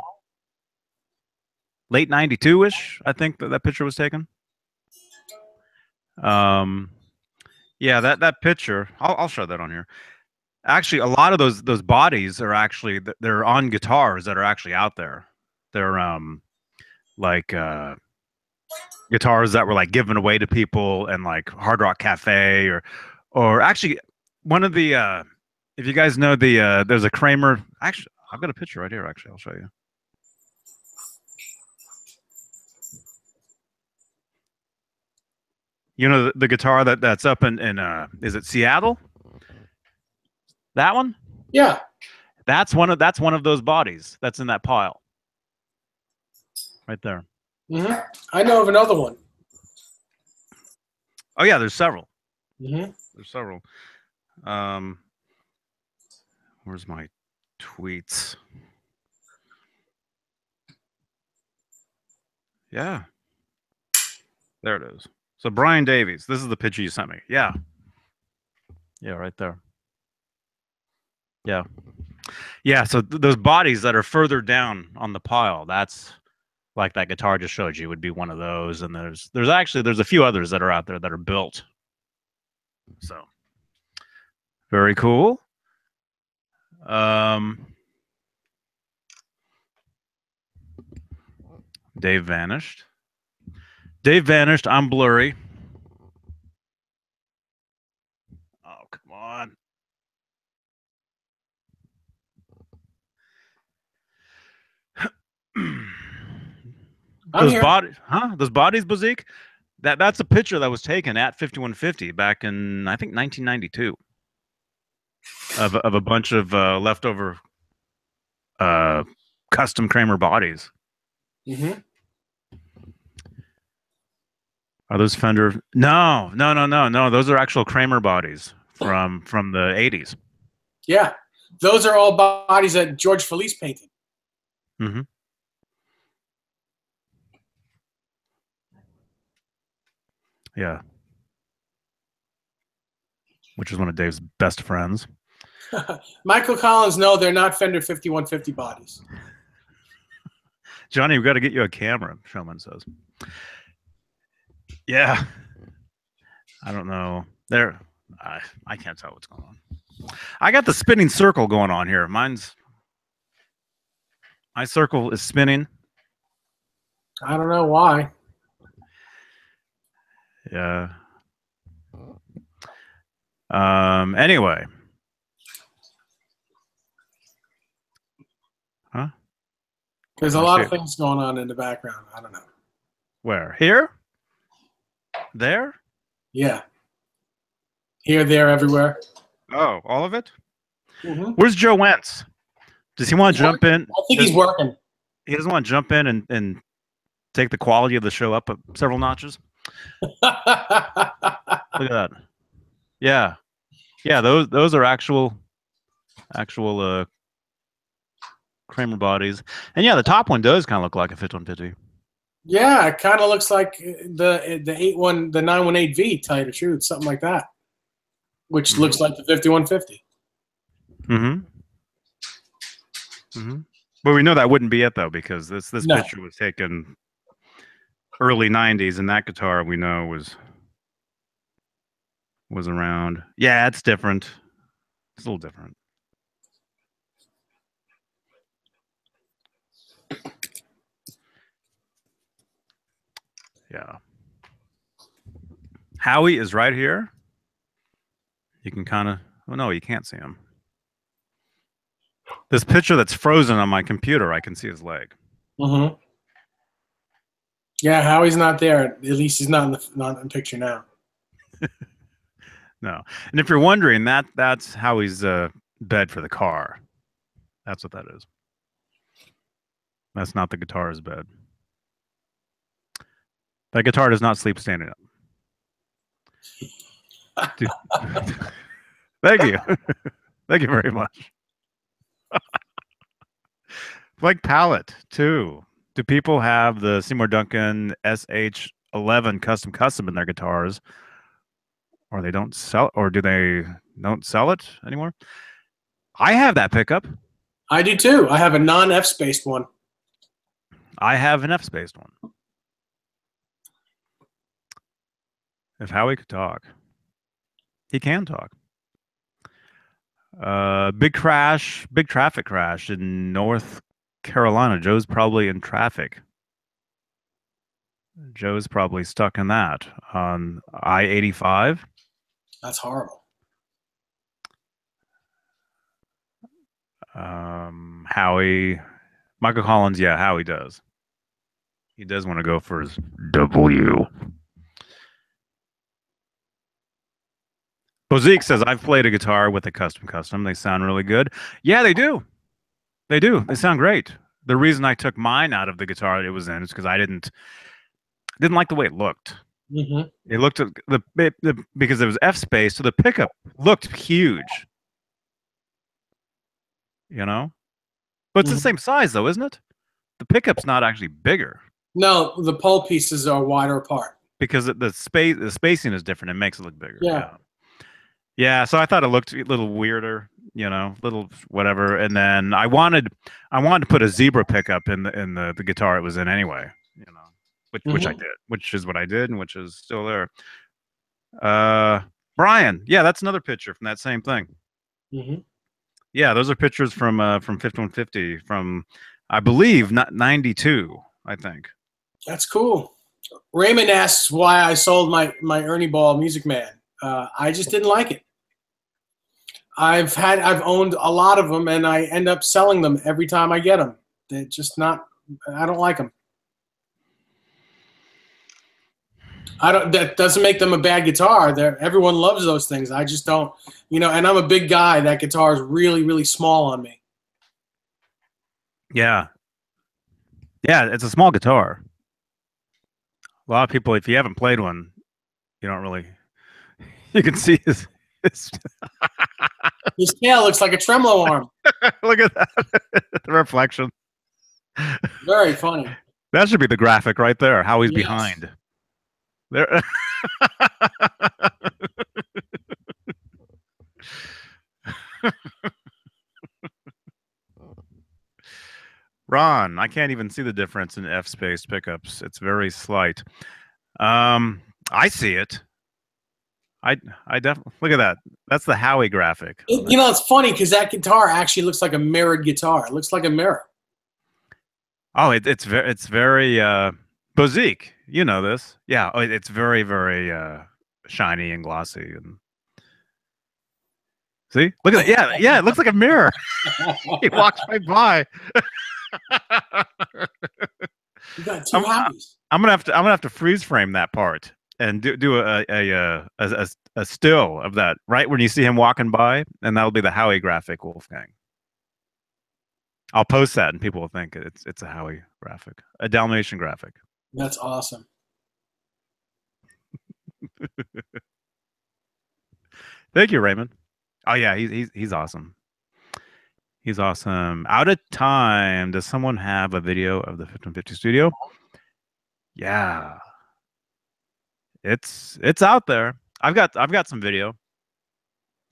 Speaker 1: late 92-ish. I think that picture was taken. Yeah, that picture. I'll show that on here. Actually, a lot of those bodies are actually they're on guitars that are actually out there. They're like guitars that were like given away to people and like Hard Rock Cafe or actually one of the if you guys know the there's a Kramer. Actually, I've got a picture right here. Actually, I'll show you. You know the guitar that's up in is it Seattle? That one?
Speaker 2: Yeah.
Speaker 1: That's one of those bodies that's in that pile. Right there.
Speaker 2: Mm-hmm. I know of another one.
Speaker 1: Oh yeah, there's several.
Speaker 2: Mm-hmm.
Speaker 1: There's several. Where's my tweets? Yeah. There it is. So Brian Davies, this is the picture you sent me. Yeah. Yeah, right there. Yeah. Yeah, so those bodies that are further down on the pile, that's like that guitar just showed you would be one of those. And there's a few others that are out there that are built. So very cool. Dave vanished. Dave vanished. I'm blurry. Oh, come on. Those bodies, huh? Those bodies, Bazik? That's a picture that was taken at 5150 back in, I think, 1992 of a bunch of leftover custom Kramer bodies.
Speaker 2: Mm-hmm.
Speaker 1: Are those Fender? No. Those are actual Kramer bodies from the 80s.
Speaker 2: Yeah, those are all bodies that George Felice painted.
Speaker 1: Mm-hmm. Yeah. Which is one of Dave's best friends.
Speaker 2: Michael Collins, no, they're not Fender 5150 bodies.
Speaker 1: Johnny, we've got to get you a camera, Showman says. Yeah. I don't know. I can't tell what's going on. I got the spinning circle going on here. My circle is spinning.
Speaker 2: I don't know why.
Speaker 1: Yeah. Anyway. Huh?
Speaker 2: There's a lot of things going on in the background. I don't know.
Speaker 1: Where? Here? There?
Speaker 2: Yeah. Here, there, everywhere.
Speaker 1: Oh, all of it?
Speaker 2: Mm-hmm.
Speaker 1: Where's Joe Wentz? Does he want to jump in?
Speaker 2: I think he's working.
Speaker 1: He doesn't want to jump in and take the quality of the show up several notches? Look at that. Yeah. Yeah, those are actual Kramer bodies. And yeah, the top one does kind of look like a 5150.
Speaker 2: Yeah, it kind of looks like the 918V, to tell you the truth, something like that. Which looks like the 5150.
Speaker 1: Mm-hmm. Mm-hmm. But we know that wouldn't be it though, because this picture was taken early 90s, and that guitar we know was around. Yeah, it's different. It's a little different. Yeah. Howie is right here. You can kind of, oh no, you can't see him. This picture that's frozen on my computer, I can see his leg.
Speaker 2: Mm-hmm. Yeah, Howie's not there. At least he's not in the picture now.
Speaker 1: No. And if you're wondering, that's Howie's bed for the car. That's what that is. That's not the guitar's bed. That guitar does not sleep standing up. Thank you. Thank you very much. Like palette too. Do people have the Seymour Duncan SH11 custom in their guitars, or they don't sell, or do they don't sell it anymore? I have that pickup.
Speaker 2: I do too. I have a non-F spaced one.
Speaker 1: I have an F spaced one. If Howie could talk, he can talk. Big traffic crash in North Carolina. Joe's probably in traffic. Joe's probably stuck in that on I-85.
Speaker 2: That's horrible.
Speaker 1: Howie, Michael Collins, yeah, Howie does. He does want to go for his W. Bozique says, I've played a guitar with a custom. They sound really good. Yeah, they do. They do. They sound great. The reason I took mine out of the guitar it was in is because I didn't like the way it looked.
Speaker 2: Mm-hmm.
Speaker 1: It looked because it was F space, so the pickup looked huge. you know. But it's the same size, though, isn't it? The pickup's not actually bigger.
Speaker 2: No, the pole pieces are wider apart.
Speaker 1: Because the spacing is different. It makes it look bigger.
Speaker 2: Yeah.
Speaker 1: Yeah, so I thought it looked a little weirder, little whatever. And then I wanted to put a zebra pickup in the guitar it was in anyway, which I did, which is what I did, and which is still there. Brian, yeah, that's another picture from that same thing. Yeah, those are pictures from 5150 from, I believe, not 92, I think.
Speaker 2: That's cool. Raymond asks why I sold my Ernie Ball Music Man. I just didn't like it. I've owned a lot of them, and I end up selling them every time I get them. They're just not. I don't like them. That doesn't make them a bad guitar. Everyone loves those things. I just don't. And I'm a big guy. That guitar is really, really small on me.
Speaker 1: Yeah. Yeah, it's a small guitar. A lot of people, if you haven't played one, you don't really. You can see his
Speaker 2: tail looks like a tremolo arm.
Speaker 1: Look at that. The reflection.
Speaker 2: Very funny.
Speaker 1: That should be the graphic right there. How he's behind. There. Ron, I can't even see the difference in F-space pickups. It's very slight. I see it. I definitely look at that. That's the Howie graphic.
Speaker 2: It's funny because that guitar actually looks like a mirrored guitar. It looks like a mirror.
Speaker 1: Oh, it's very Bozique. You know this. Yeah. Oh, it's very, very shiny and glossy. And see, look at that. Yeah. It looks like a mirror. He walks right by.
Speaker 2: You got two Howies.
Speaker 1: I'm gonna have to freeze frame that part and do a still of that right when you see him walking by, and that'll be the Howie graphic, Wolfgang. I'll post that, and people will think it's a Howie graphic, a Dalmatian graphic.
Speaker 2: That's awesome.
Speaker 1: Thank you, Raymond. Oh yeah, he's awesome. He's awesome. Out of time. Does someone have a video of the 5150 studio? Yeah. It's out there. I've got some video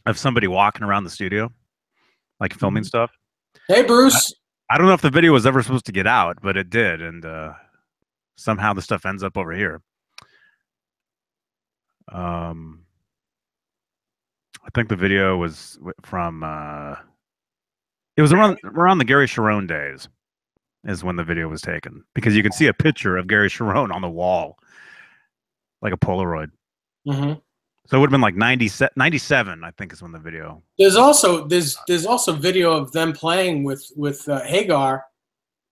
Speaker 1: of somebody walking around the studio, like filming stuff.
Speaker 2: Hey, Bruce.
Speaker 1: I don't know if the video was ever supposed to get out, but it did, and somehow the stuff ends up over here. I think the video was from it was around the Gary Sharon days is when the video was taken, because you can see a picture of Gary Sharon on the wall, like a Polaroid. So it would have been like 97, I think, is when the video.
Speaker 2: There's also video of them playing with Hagar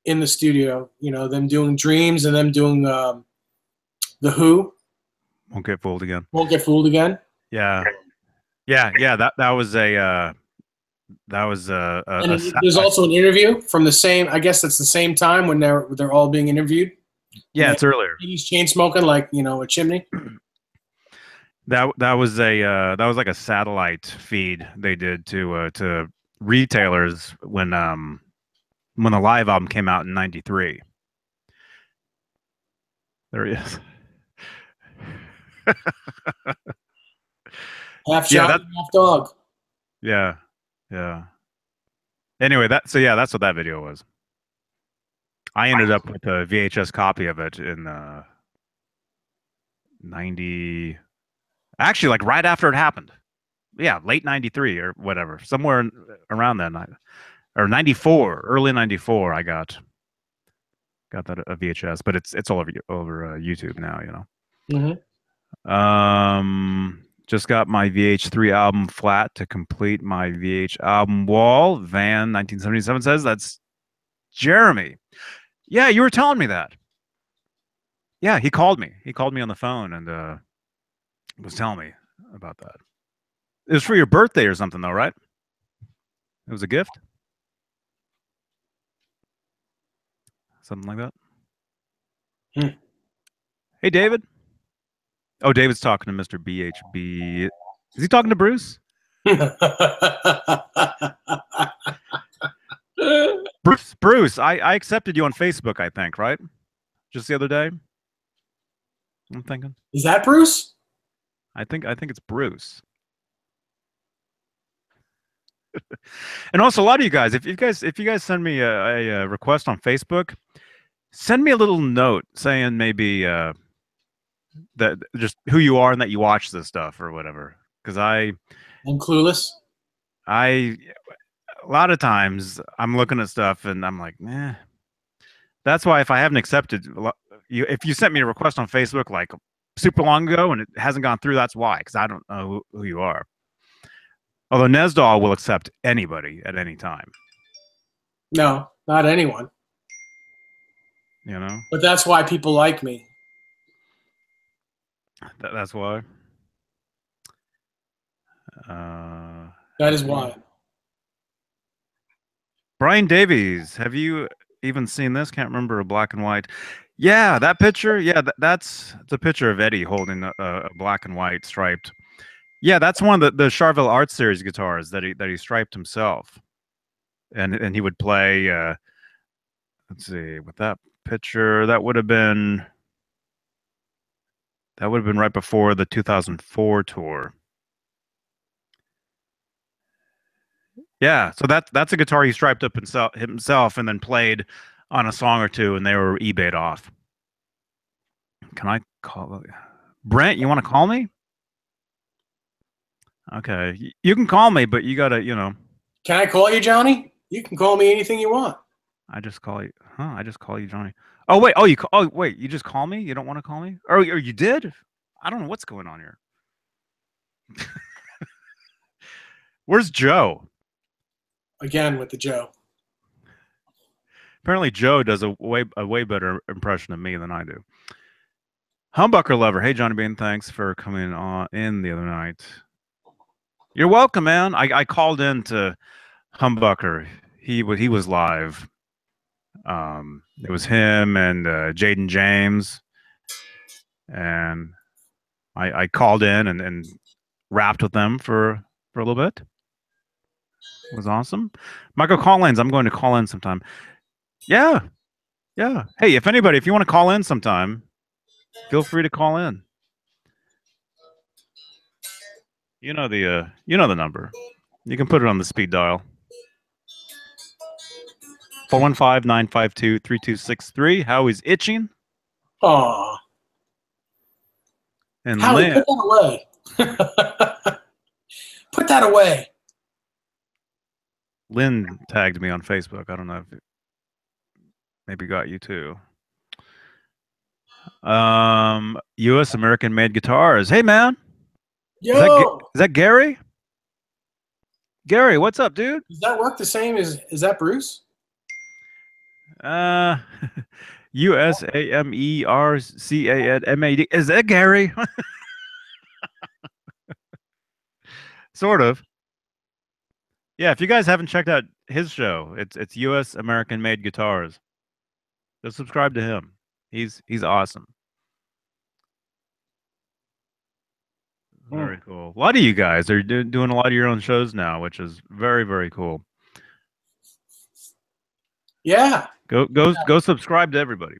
Speaker 2: in the studio. Them doing Dreams and them doing the Who.
Speaker 1: Won't Get Fooled Again.
Speaker 2: Won't Get Fooled Again.
Speaker 1: Yeah. That was a.
Speaker 2: There's also an interview from the same. I guess it's the same time when they're all being interviewed.
Speaker 1: Yeah, it's earlier.
Speaker 2: He's chain smoking like a chimney.
Speaker 1: That was like a satellite feed they did to retailers when the live album came out in '93. There he is.
Speaker 2: Half shot, half dog.
Speaker 1: Yeah. Anyway, that's what that video was. I ended up with a VHS copy of it in 90. Actually, like right after it happened. Yeah, late '93 or whatever, somewhere around then, or '94, early '94. I got that a VHS, but it's all over YouTube now. Just got my VH3 album flat to complete my VH album wall. Van 1977 says that's Jeremy. Yeah, you were telling me that. Yeah, he called me. He called me on the phone and was telling me about that. It was for your birthday or something, though, right? It was a gift? Something like that? Hey, David. Oh, David's talking to Mr. BHB. Is he talking to Bruce? Bruce, I accepted you on Facebook, I think, right? Just the other day. I'm thinking.
Speaker 2: Is that Bruce?
Speaker 1: I think it's Bruce. And also, a lot of you guys, if you guys send me a request on Facebook, send me a little note saying maybe that just who you are and that you watch this stuff or whatever. Because I'm
Speaker 2: clueless.
Speaker 1: A lot of times I'm looking at stuff and I'm like, eh. That's why if I haven't accepted if you sent me a request on Facebook like super long ago and it hasn't gone through, that's why, because I don't know who you are. Although Nesdal will accept anybody at any time.
Speaker 2: No, not anyone.
Speaker 1: You know?
Speaker 2: But that's why people like me.
Speaker 1: That's why.
Speaker 2: That is why.
Speaker 1: Brian Davies, have you even seen this? Can't remember a black and white. Yeah, that picture. Yeah, it's a picture of Eddie holding a black and white striped. Yeah, that's one of the Charvel Art Series guitars that he striped himself, and he would play. Let's see, with that picture, that would have been right before the 2004 tour. Yeah, so that's a guitar he striped up himself and then played on a song or two, and they were eBayed off. Can I call Brent? You want to call me? Okay, you can call me, but you gotta,
Speaker 2: Can I call you Johnny? You can call me anything you want.
Speaker 1: I just call you, huh? I just call you Johnny. Oh wait, wait, you just call me? You don't want to call me? Or you did? I don't know what's going on here. Where's Joe?
Speaker 2: Again with the Joe.
Speaker 1: Apparently Joe does a way better impression of me than I do. Humbucker Lover. Hey, Johnny Beane, thanks for coming on in the other night. You're welcome, man. I called in to Humbucker. He was live. It was him and Jaden James, and I called in and rapped with them for a little bit. It was awesome. Michael Collins, I'm going to call in sometime. Yeah. Hey, if you want to call in sometime, feel free to call in. You know the number. You can put it on the speed dial. 415-952-3263. Howie's itching.
Speaker 2: Aw.
Speaker 1: And
Speaker 2: Howie,
Speaker 1: Lynn.
Speaker 2: put that away. Put that away.
Speaker 1: Lynn tagged me on Facebook. I don't know if it maybe got you too. U.S. American made guitars. Hey, man.
Speaker 2: Yo.
Speaker 1: Is that Gary? Gary, what's up, dude?
Speaker 2: Does that work the same as, is that Bruce?
Speaker 1: USAMERCANMAD. Is that Gary? Sort of. Yeah, if you guys haven't checked out his show, it's U.S. American Made Guitars. Just subscribe to him. He's awesome. Very cool. A lot of you guys are doing a lot of your own shows now, which is very, very cool.
Speaker 2: Yeah.
Speaker 1: Go subscribe to everybody.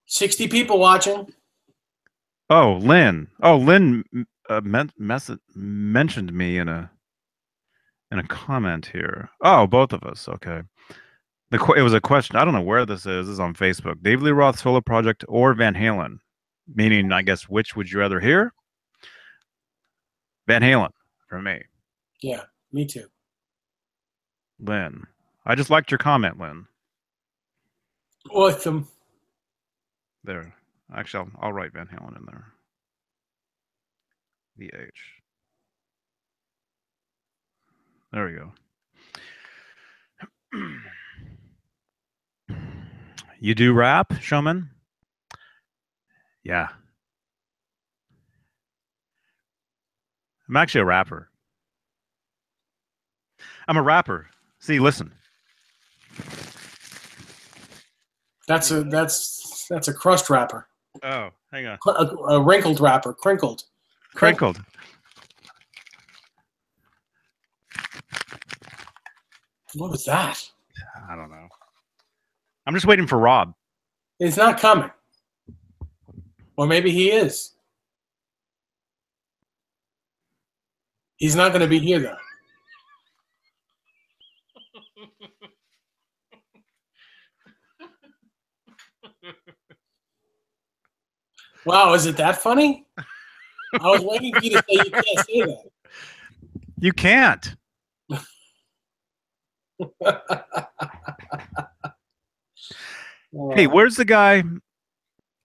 Speaker 2: 60 people watching.
Speaker 1: Oh, Lynn. Oh, Lynn mentioned me in a comment here. Oh, both of us. Okay. It was a question. I don't know where this is. This is on Facebook. David Lee Roth solo project or Van Halen? Meaning, I guess, which would you rather hear? Van Halen for me.
Speaker 2: Yeah, me too.
Speaker 1: Lynn. I just liked your comment, Lynn.
Speaker 2: Awesome.
Speaker 1: There. Actually, I'll write Van Halen in there. VH. There we go. You do rap, Showman? Yeah. I'm actually a rapper. I'm a rapper. See, listen.
Speaker 2: That's a crust wrapper.
Speaker 1: Oh, hang on.
Speaker 2: A wrinkled wrapper, crinkled.
Speaker 1: Crinkled.
Speaker 2: What was that?
Speaker 1: I don't know. I'm just waiting for Rob.
Speaker 2: It's not coming. Or maybe he is. He's not going to be here, though. Wow, is it that funny? I was waiting for you to say you can't say that.
Speaker 1: You can't. Hey, where's the guy?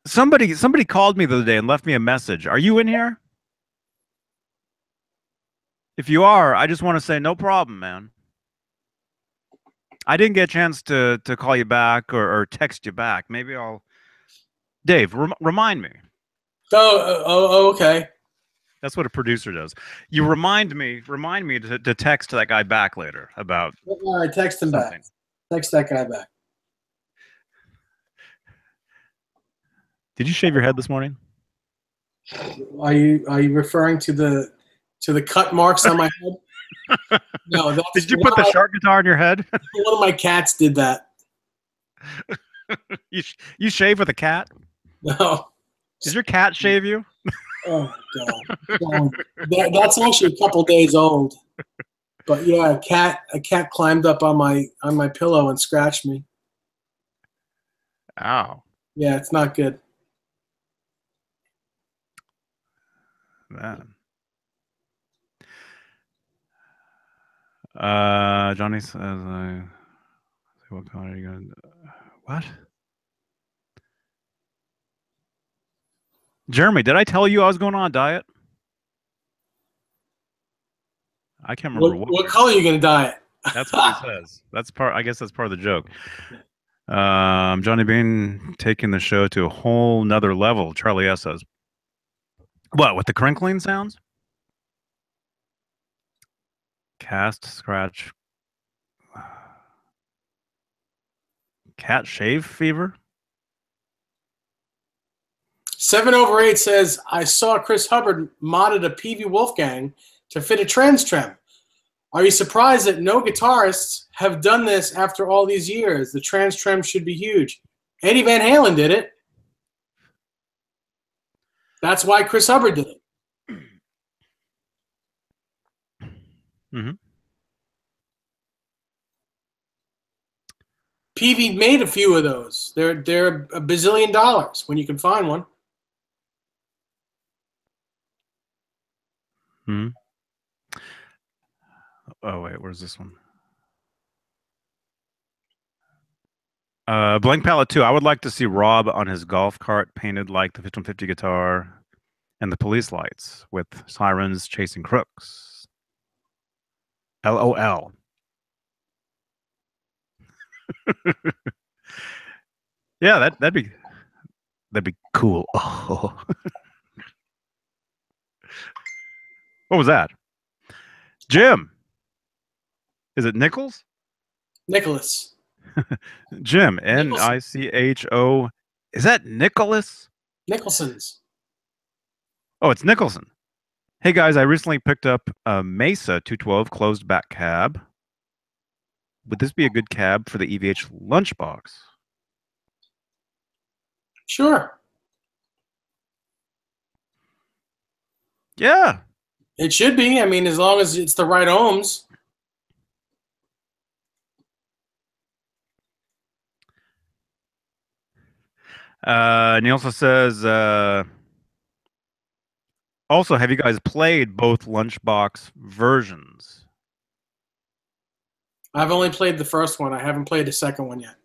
Speaker 1: Somebody called me the other day and left me a message. Are you in here? If you are, I just want to say no problem, man. I didn't get a chance to call you back or text you back. Maybe I'll. Dave, remind me.
Speaker 2: Okay.
Speaker 1: That's what a producer does. You remind me to text that guy back later about.
Speaker 2: All right, text him
Speaker 1: something.
Speaker 2: back. Text that guy back.
Speaker 1: Did you shave your head this morning?
Speaker 2: Are you referring to the cut marks on my head? No. That's
Speaker 1: Did you put the shark guitar on your head?
Speaker 2: One of my cats did that.
Speaker 1: You shave with a cat?
Speaker 2: No.
Speaker 1: Did your cat shave you?
Speaker 2: Oh God. That's actually a couple days old. But yeah, a cat climbed up on my pillow and scratched me.
Speaker 1: Ow.
Speaker 2: Yeah, it's not good.
Speaker 1: Man. Johnny says, what color are you going to... What? Jeremy, did I tell you I was going on a diet? I can't remember
Speaker 2: what color are you going to diet?
Speaker 1: That's what he says. I guess that's part of the joke. Johnny Beane taking the show to a whole nother level, Charlie S says. What, with the crinkling sounds? Cast, scratch. Cat shave fever?
Speaker 2: 7/8 says, I saw Chris Hubbard modded a PV Wolfgang to fit a trans trem. Are you surprised that no guitarists have done this after all these years? The trans trem should be huge. Eddie Van Halen did it. That's why Chris Hubbard did it.
Speaker 1: Mm-hmm.
Speaker 2: PV made a few of those. They're $1 bazillion when you can find one.
Speaker 1: Hmm. Oh wait, where's this one? Blank Palette 2. I would like to see Rob on his golf cart painted like the 5150 guitar and the police lights with sirens chasing crooks. LOL. Yeah, that'd be cool. Oh. What was that? Jim. Is it Nichols?
Speaker 2: Nicholas.
Speaker 1: Jim. Nicho. Is that Nicholas?
Speaker 2: Nicholson's.
Speaker 1: Oh, it's Nicholson. Hey guys, I recently picked up a Mesa 212 closed back cab. Would this be a good cab for the EVH lunchbox?
Speaker 2: Sure.
Speaker 1: Yeah.
Speaker 2: It should be. I mean, as long as it's the right ohms.
Speaker 1: Nielsen says, also, have you guys played both lunchbox versions?
Speaker 2: I've only played the first one. I haven't played the second one yet.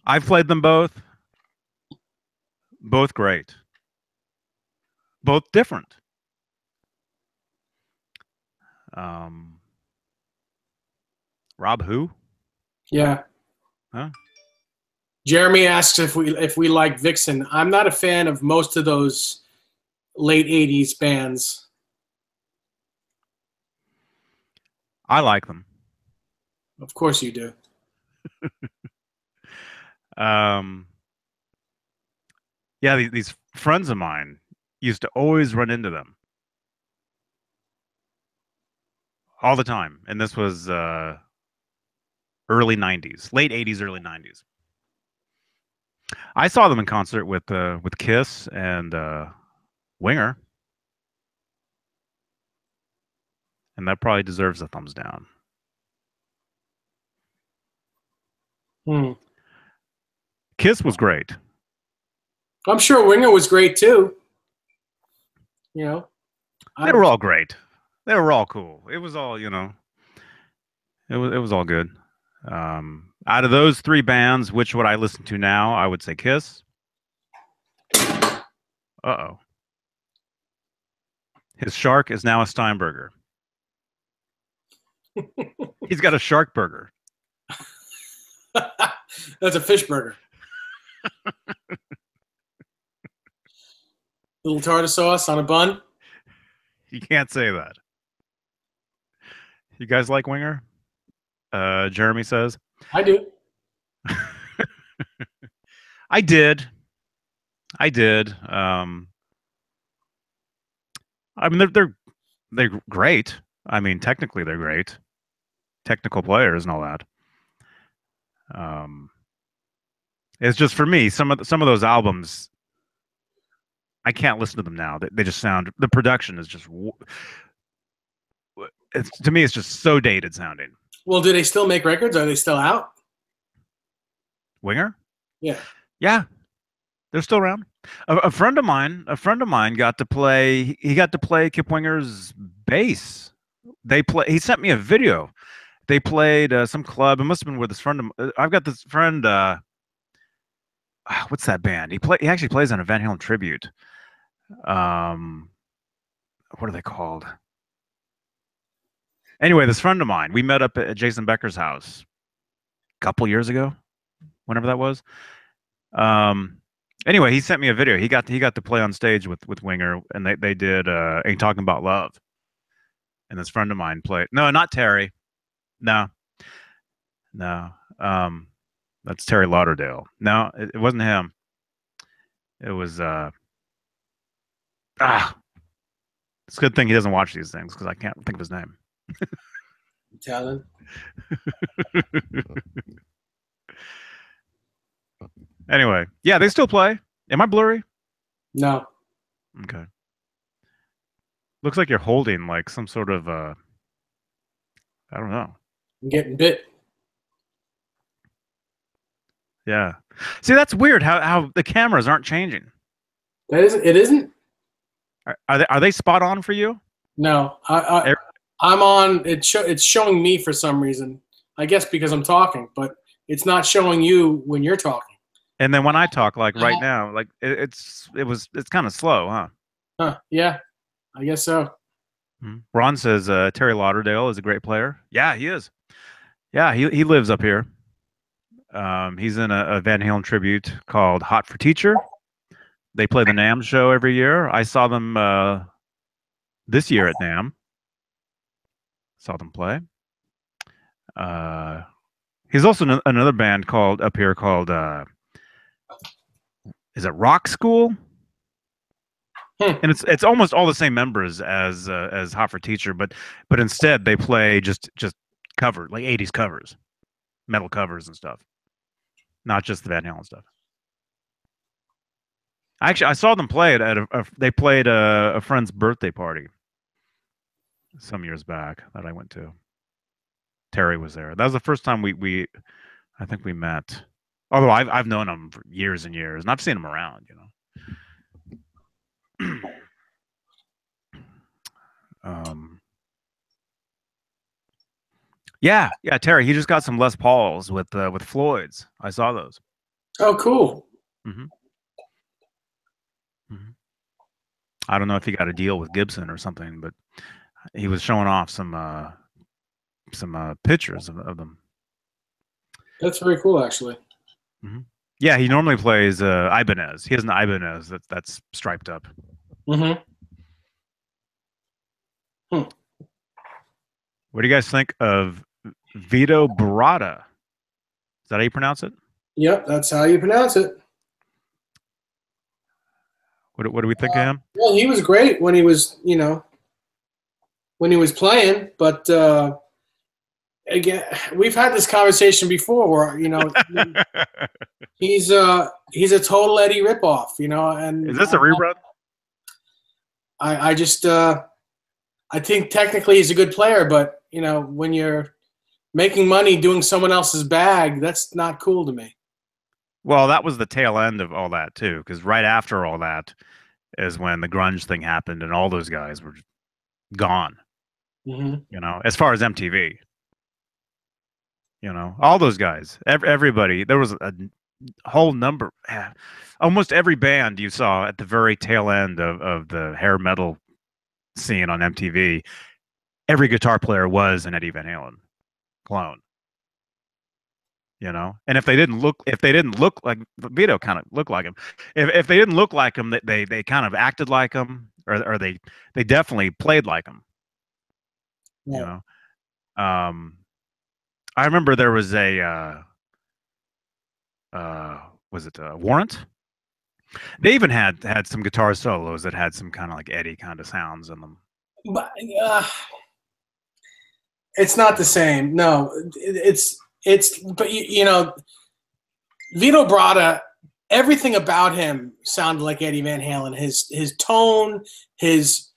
Speaker 1: I've played them both. Both great. Both different. Rob who?
Speaker 2: Yeah.
Speaker 1: Huh?
Speaker 2: Jeremy asks if we like Vixen. I'm not a fan of most of those late 80s bands.
Speaker 1: I like them.
Speaker 2: Of course you do.
Speaker 1: Yeah, these friends of mine used to always run into them. all the time, and this was early '90s, late '80s, early '90s. I saw them in concert with Kiss and Winger, and that probably deserves a thumbs down. Kiss was great.
Speaker 2: I'm sure Winger was great too. You know,
Speaker 1: they were all great. They were all cool. It was all, you know, it was all good. Out of those three bands, which would I listen to now? I would say Kiss. Uh-oh. His shark is now a Steinberger. He's got a shark burger.
Speaker 2: That's a fish burger. Little tartar sauce on a bun.
Speaker 1: You can't say that. You guys like Winger? Jeremy says.
Speaker 2: I do.
Speaker 1: I did. I mean, they're great. I mean, technically they're great. Technical players and all that. It's just for me, some of those albums, I can't listen to them now. They just sound, the production is just, to me, it's just so dated sounding.
Speaker 2: Well, do they still make records? Are they still out?
Speaker 1: Winger?
Speaker 2: Yeah.
Speaker 1: Yeah. They're still around. A friend of mine got to play, he got to play Kip Winger's bass. He sent me a video. They played some club. It must have been with this friend of, I've got this friend, what's that band? He actually plays on a Van Halen tribute. What are they called? Anyway, this friend of mine, we met up at Jason Becker's house a couple years ago, whenever that was. Anyway, he sent me a video. He got to play on stage with Winger, and they did Ain't Talking About Love. And this friend of mine played. No, not Terry. No. That's Terry Lauderdale. No, it wasn't him. It was it's a good thing he doesn't watch these things because I can't think of his name.
Speaker 2: Talent.
Speaker 1: Anyway, yeah, they still play. Am I blurry?
Speaker 2: No.
Speaker 1: Okay. Looks like you're holding like some sort of I don't know.
Speaker 2: I'm getting bit.
Speaker 1: Yeah. See, that's weird how the cameras aren't changing.
Speaker 2: It isn't?
Speaker 1: Are they spot on for you?
Speaker 2: No. I'm on, it's showing me for some reason. I guess because I'm talking, but it's not showing you when you're talking.
Speaker 1: And then when I talk, like right now, like it's kind of slow, huh?
Speaker 2: Huh. Yeah. I guess so.
Speaker 1: Ron says Terry Lauderdale is a great player. Yeah, he is. Yeah, he lives up here. He's in a Van Halen tribute called Hot for Teacher. They play the NAMM show every year. I saw them this year at NAMM. Saw them play. He's also another band called up here called is it Rock School? And it's almost all the same members as Hot for Teacher, but instead they play just cover, like 80s covers, metal covers and stuff, not just the Van Halen stuff. Actually, I saw them play it at they played a friend's birthday party some years back that I went to. Terry was there. That was the first time we I think we met. Although I've known him for years and years, and I've seen him around, you know. Yeah, Terry. He just got some Les Pauls with Floyd's. I saw those.
Speaker 2: Oh, cool.
Speaker 1: I don't know if he got a deal with Gibson or something, but he was showing off some pictures of them.
Speaker 2: That's very cool, actually.
Speaker 1: Yeah, he normally plays Ibanez. He has an Ibanez that's striped up. What do you guys think of Vito Barata? Is that how you pronounce it?
Speaker 2: Yep, that's how you pronounce it.
Speaker 1: What do we think of him?
Speaker 2: Well, he was great when he was, you know, when he was playing, but again, we've had this conversation before where, he's a total Eddie ripoff, and
Speaker 1: Is this a rerun?
Speaker 2: I just I think technically he's a good player, but when you're making money doing someone else's bag, that's not cool to me.
Speaker 1: Well, that was the tail end of all that too, because right after all that is when the grunge thing happened, and all those guys were gone. As far as MTV, all those guys, everybody. There was a whole number, almost every band you saw at the very tail end of the hair metal scene on MTV. Every guitar player was an Eddie Van Halen clone. And if they didn't look like Vito, kind of looked like him. If they didn't look like him, they kind of acted like him, or they definitely played like him.
Speaker 2: Yeah.
Speaker 1: I remember there was a was it Warrant? They even had some guitar solos that had some kind of like Eddie kind of sounds in them.
Speaker 2: But it's not the same. No, it's but Vito Bratta, everything about him sounded like Eddie Van Halen. His tone, his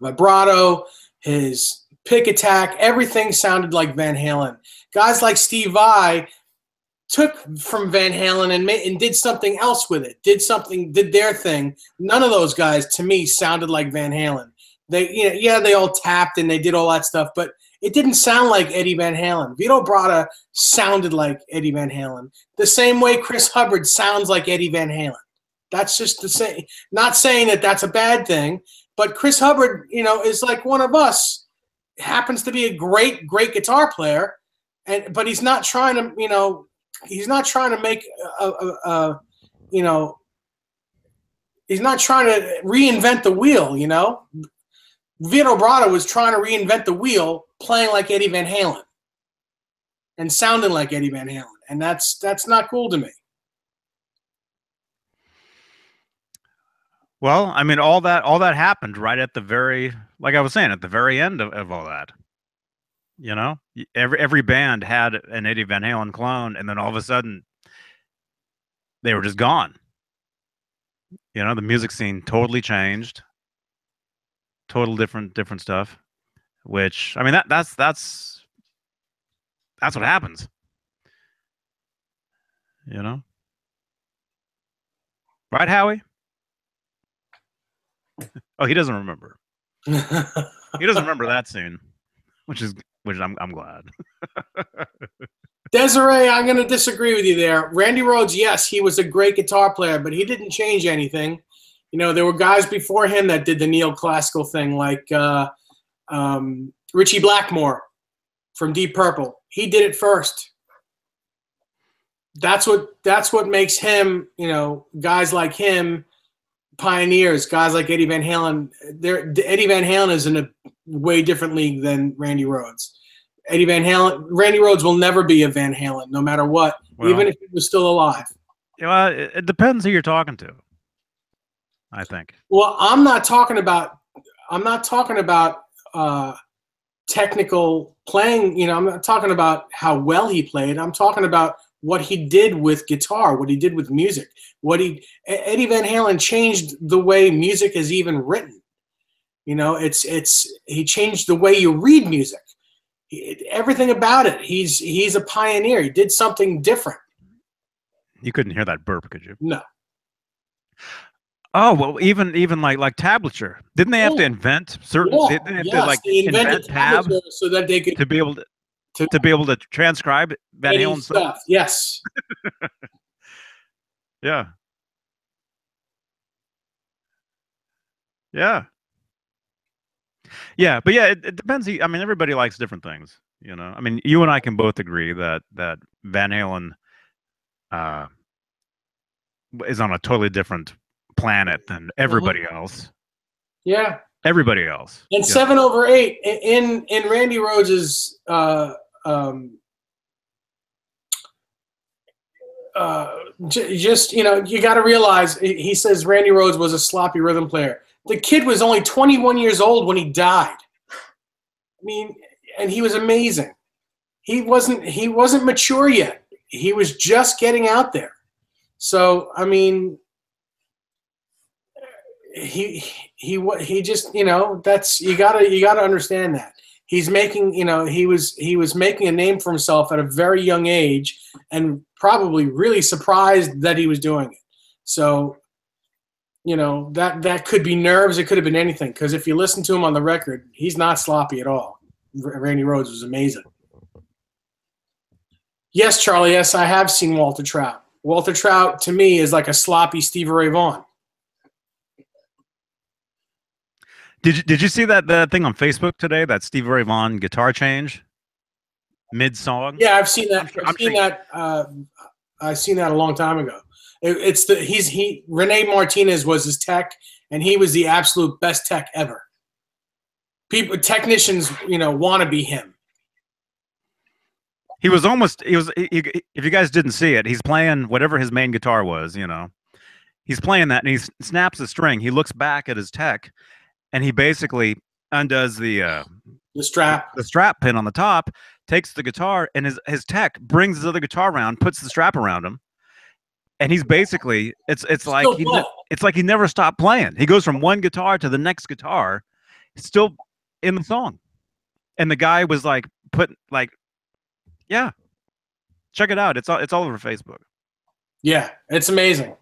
Speaker 2: vibrato, his pick attack, everything sounded like Van Halen. Guys like Steve Vai took from Van Halen and did something else with it. Did their thing. None of those guys to me sounded like Van Halen. They all tapped and they did all that stuff, but it didn't sound like Eddie Van Halen. Vito Bratta sounded like Eddie Van Halen, the same way Chris Hubbard sounds like Eddie Van Halen. That's just the same. Not saying that that's a bad thing, but Chris Hubbard, is like one of us. Happens to be a great guitar player, but he's not trying to, he's not trying to make he's not trying to reinvent the wheel. Vito Bratta was trying to reinvent the wheel, playing like Eddie Van Halen and sounding like Eddie Van Halen, and that's not cool to me.
Speaker 1: Well, I mean, all that happened right at the very, like I was saying, at the very end of all that. Every band had an Eddie Van Halen clone, and then all of a sudden, they were just gone. The music scene totally changed. Total different stuff. Which, I mean, that's what happens. Right, Howie? Oh, he doesn't remember. He doesn't remember that scene, which I'm glad.
Speaker 2: Desiree, I'm going to disagree with you there. Randy Rhoads, yes, he was a great guitar player, but he didn't change anything. There were guys before him that did the neoclassical thing, like Richie Blackmore from Deep Purple. He did it first. That's what makes him, guys like him, pioneers. Guys like Eddie Van Halen. Eddie Van Halen is in a way different league than Randy Rhoads. Randy Rhoads will never be a Van Halen, no matter what, even if he was still alive.
Speaker 1: It depends who you're talking to, I think.
Speaker 2: Well, I'm not talking about technical playing. I'm not talking about how well he played. I'm talking about what he did with guitar, what he did with music. Eddie Van Halen changed the way music is even written. He changed the way you read music. Everything about it. He's a pioneer. He did something different.
Speaker 1: You couldn't hear that burp, could you?
Speaker 2: No.
Speaker 1: Oh well, even like tablature. Didn't they have to invent certain?
Speaker 2: Yeah. They invented
Speaker 1: tab
Speaker 2: so that they could
Speaker 1: to be able to transcribe Van Halen
Speaker 2: stuff. Yes.
Speaker 1: Yeah. Yeah. Yeah, but it depends. I mean, everybody likes different things. I mean, you and I can both agree that Van Halen is on a totally different planet than everybody else.
Speaker 2: Yeah.
Speaker 1: Everybody else.
Speaker 2: And 7 over 8 in Randy Rhoads's just you got to realize, he says Randy Rhoads was a sloppy rhythm player. The kid was only 21 years old when he died. I mean, and he was amazing. He wasn't mature yet. He was just getting out there. So, I mean, he just, you know, that's you gotta understand that. He's making, you know, he was making a name for himself at a very young age and probably really surprised that he was doing it. So, you know, that could be nerves. It could have been anything. Because if you listen to him on the record, he's not sloppy at all. Randy Rhoads was amazing. Yes, Charlie, yes, I have seen Walter Trout. Walter Trout, to me, is like a sloppy Stevie Ray Vaughan.
Speaker 1: Did you see that thing on Facebook today? That Stevie Ray Vaughan guitar change mid song.
Speaker 2: Yeah, I've seen that. I've seen that a long time ago. Rene Martinez was his tech, and he was the absolute best tech ever. Technicians, you know, want to be him.
Speaker 1: If you guys didn't see it, he's playing whatever his main guitar was, you know. He's playing that, and he snaps the string. He looks back at his tech, and he basically undoes the strap pin on the top, takes the guitar, and his tech brings his other guitar around, puts the strap around him, and he's basically it's like he never stopped playing. He goes from one guitar to the next guitar, still in the song, and the guy was like yeah, check it out. It's all over Facebook.
Speaker 2: Yeah, it's amazing.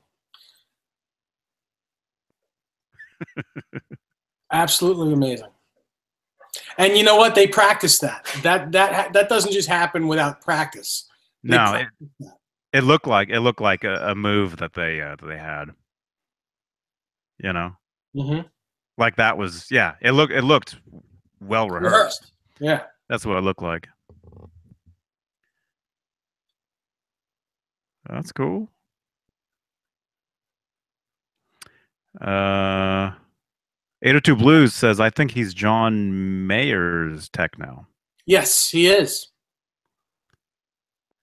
Speaker 2: Absolutely amazing. And you know what? They practice that. That doesn't just happen without practice.
Speaker 1: No, it looked like a move that they had. You know, like that was It looked well rehearsed.
Speaker 2: Yeah,
Speaker 1: that's what it looked like. That's cool. 802 Blues says, I think he's John Mayer's tech now.
Speaker 2: Yes, he is.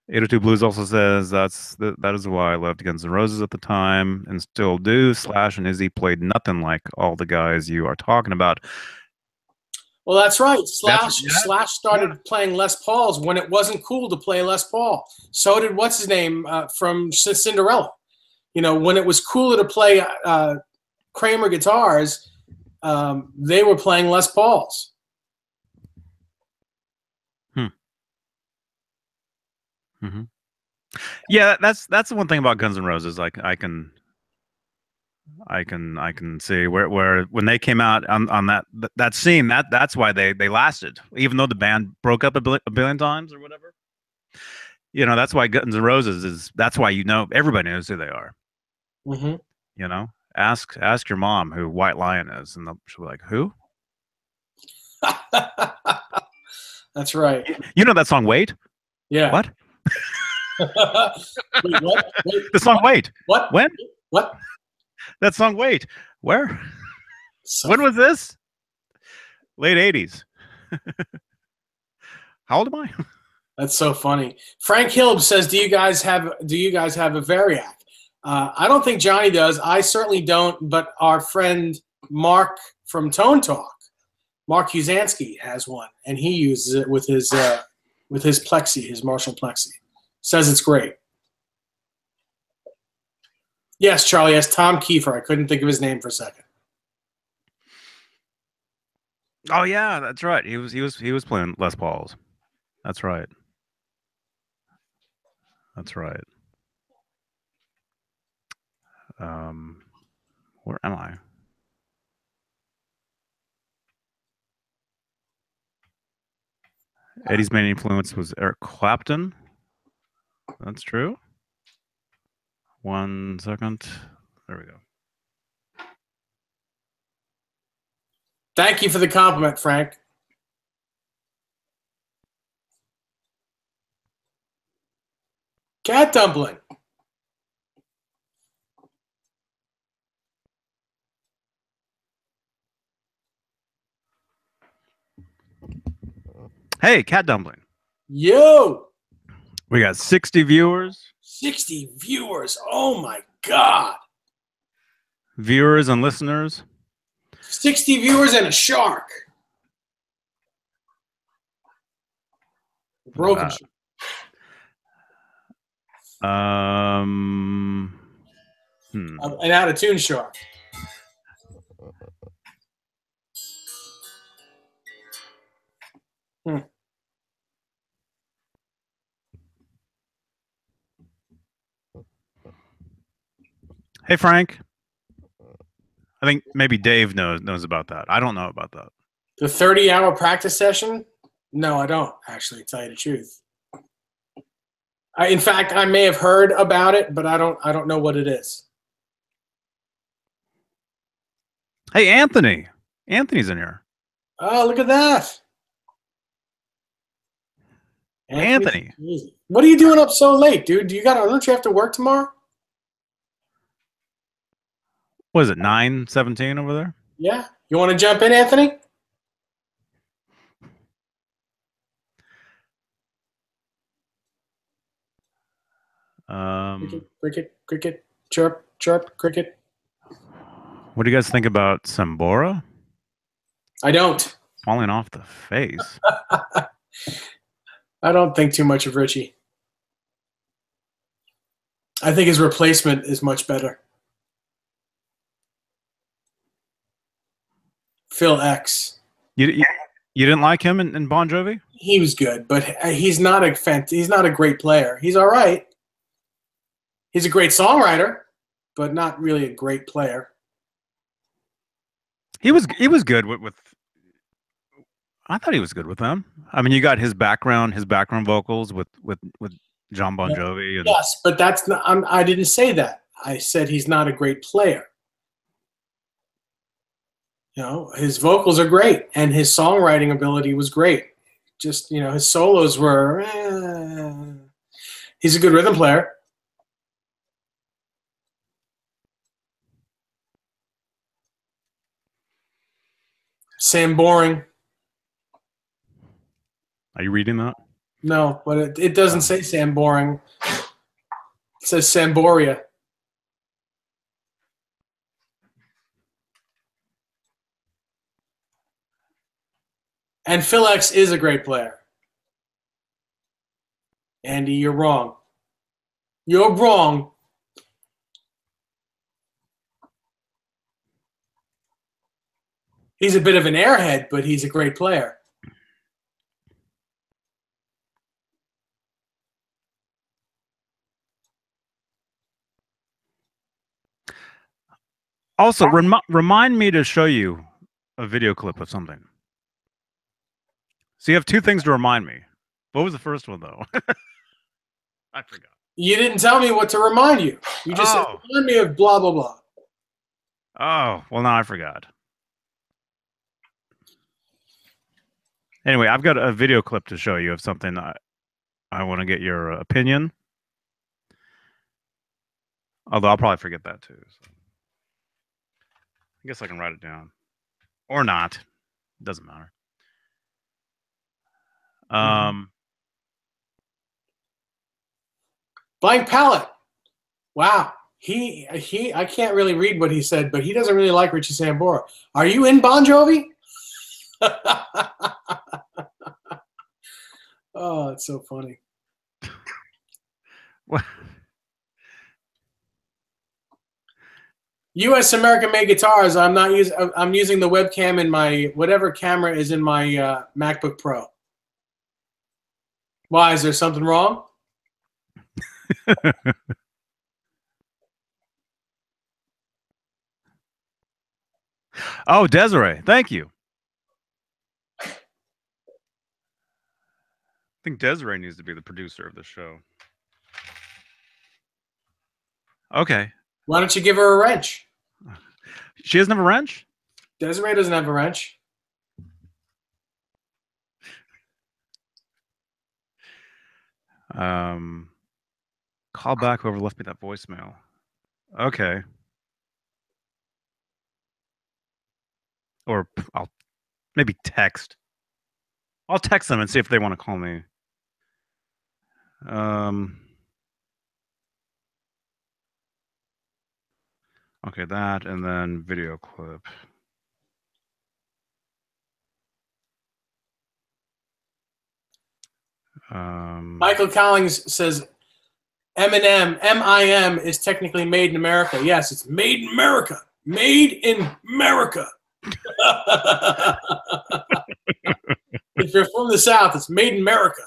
Speaker 1: 802 Blues also says that is why I loved Guns N' Roses at the time and still do. Slash and Izzy played nothing like all the guys you are talking about.
Speaker 2: Well, that's right. Slash started playing Les Pauls when it wasn't cool to play Les Paul. So did what's his name from Cinderella. You know, when it was cooler to play Kramer guitars, they were playing Les Pauls.
Speaker 1: Yeah, that's the one thing about Guns N' Roses. Like I can see where when they came out on that scene, that's why they lasted, even though the band broke up a billion times or whatever. You know, that's why Guns N' Roses that's why, you know, everybody knows who they are. You know, ask your mom who White Lion is, and she'll be like, who?
Speaker 2: That's right.
Speaker 1: You know that song, Wait?
Speaker 2: Yeah.
Speaker 1: What?
Speaker 2: Wait, what? Wait,
Speaker 1: the song,
Speaker 2: what?
Speaker 1: Wait.
Speaker 2: What?
Speaker 1: When?
Speaker 2: What?
Speaker 1: That song, Wait. Where? When was this? Late 80s. How old am I?
Speaker 2: That's so funny. Frank Hill says, "Do you guys have a Variac?" I don't think Johnny does. I certainly don't. But our friend Mark from Tone Talk, Mark Uzansky, has one, and he uses it with his Plexi, his Marshall Plexi. Says it's great. Yes, Charlie. Yes, Tom Kiefer. I couldn't think of his name for a second.
Speaker 1: Oh yeah, that's right. He was playing Les Pauls. That's right. That's right. Where am I? Eddie's main influence was Eric Clapton. That's true. 1 second. There we go.
Speaker 2: Thank you for the compliment, Frank. Cat dumpling.
Speaker 1: Hey, Cat Dumpling.
Speaker 2: Yo.
Speaker 1: We got 60 viewers.
Speaker 2: 60 viewers. Oh my God.
Speaker 1: Viewers and listeners.
Speaker 2: 60 viewers and a shark. Broken shark. An out of tune shark.
Speaker 1: Hey, Frank. I think maybe Dave knows about that. I don't know about that.
Speaker 2: The 30-hour practice session? No, I don't actually, tell you the truth. In fact, I may have heard about it, but I don't know what it is.
Speaker 1: Hey, Anthony. Anthony's in here.
Speaker 2: Oh, look at that.
Speaker 1: Anthony.
Speaker 2: What are you doing up so late, dude? Don't you have to work tomorrow?
Speaker 1: What is it, 9:17 over there?
Speaker 2: Yeah. You want to jump in, Anthony? Cricket, chirp, chirp, cricket.
Speaker 1: What do you guys think about Sambora?
Speaker 2: I don't.
Speaker 1: Falling off the face.
Speaker 2: I don't think too much of Richie. I think his replacement is much better. Phil X.
Speaker 1: You didn't like him in Bon Jovi?
Speaker 2: He was good, but he's not a great player. He's all right. He's a great songwriter, but not really a great player.
Speaker 1: He was good with I thought he was good with them. I mean, you got his background vocals with John Bon Jovi. And
Speaker 2: yes, but that's not. I didn't say that. I said he's not a great player. His vocals are great, and his songwriting ability was great. Just his solos were. He's a good rhythm player. Sam Boring.
Speaker 1: Are you reading that?
Speaker 2: No, but it doesn't say Sam Boring. It says Samboria. And Phil X is a great player. Andy, you're wrong. You're wrong. He's a bit of an airhead, but he's a great player.
Speaker 1: Also, remind me to show you a video clip of something. So you have two things to remind me. What was the first one, though? I forgot.
Speaker 2: You didn't tell me what to remind you. You just said, remind me of blah, blah, blah.
Speaker 1: Oh, well, now I forgot. Anyway, I've got a video clip to show you of something I want to get your opinion. Although I'll probably forget that, too. So. I guess I can write it down. Or not. It doesn't matter.
Speaker 2: Blank Palette. Wow. I can't really read what he said, but he doesn't really like Richie Sambora. Are you in Bon Jovi? Oh, it's so funny.
Speaker 1: What?
Speaker 2: U.S. American made guitars. I'm using the webcam in my whatever camera is in my MacBook Pro. Why, is there something wrong?
Speaker 1: Oh, Desiree, thank you. I think Desiree needs to be the producer of the show. Okay.
Speaker 2: Why don't you give her a wrench?
Speaker 1: She doesn't have a wrench?
Speaker 2: Desiree doesn't have a wrench.
Speaker 1: Call back whoever left me that voicemail. Okay. Or I'll maybe text. I'll text them and see if they want to call me. Okay, that and then video clip.
Speaker 2: Michael Collins says Eminem, M-I-M, is technically made in America. Yes, it's made in America. Made in America. If you're from the South, it's made in America.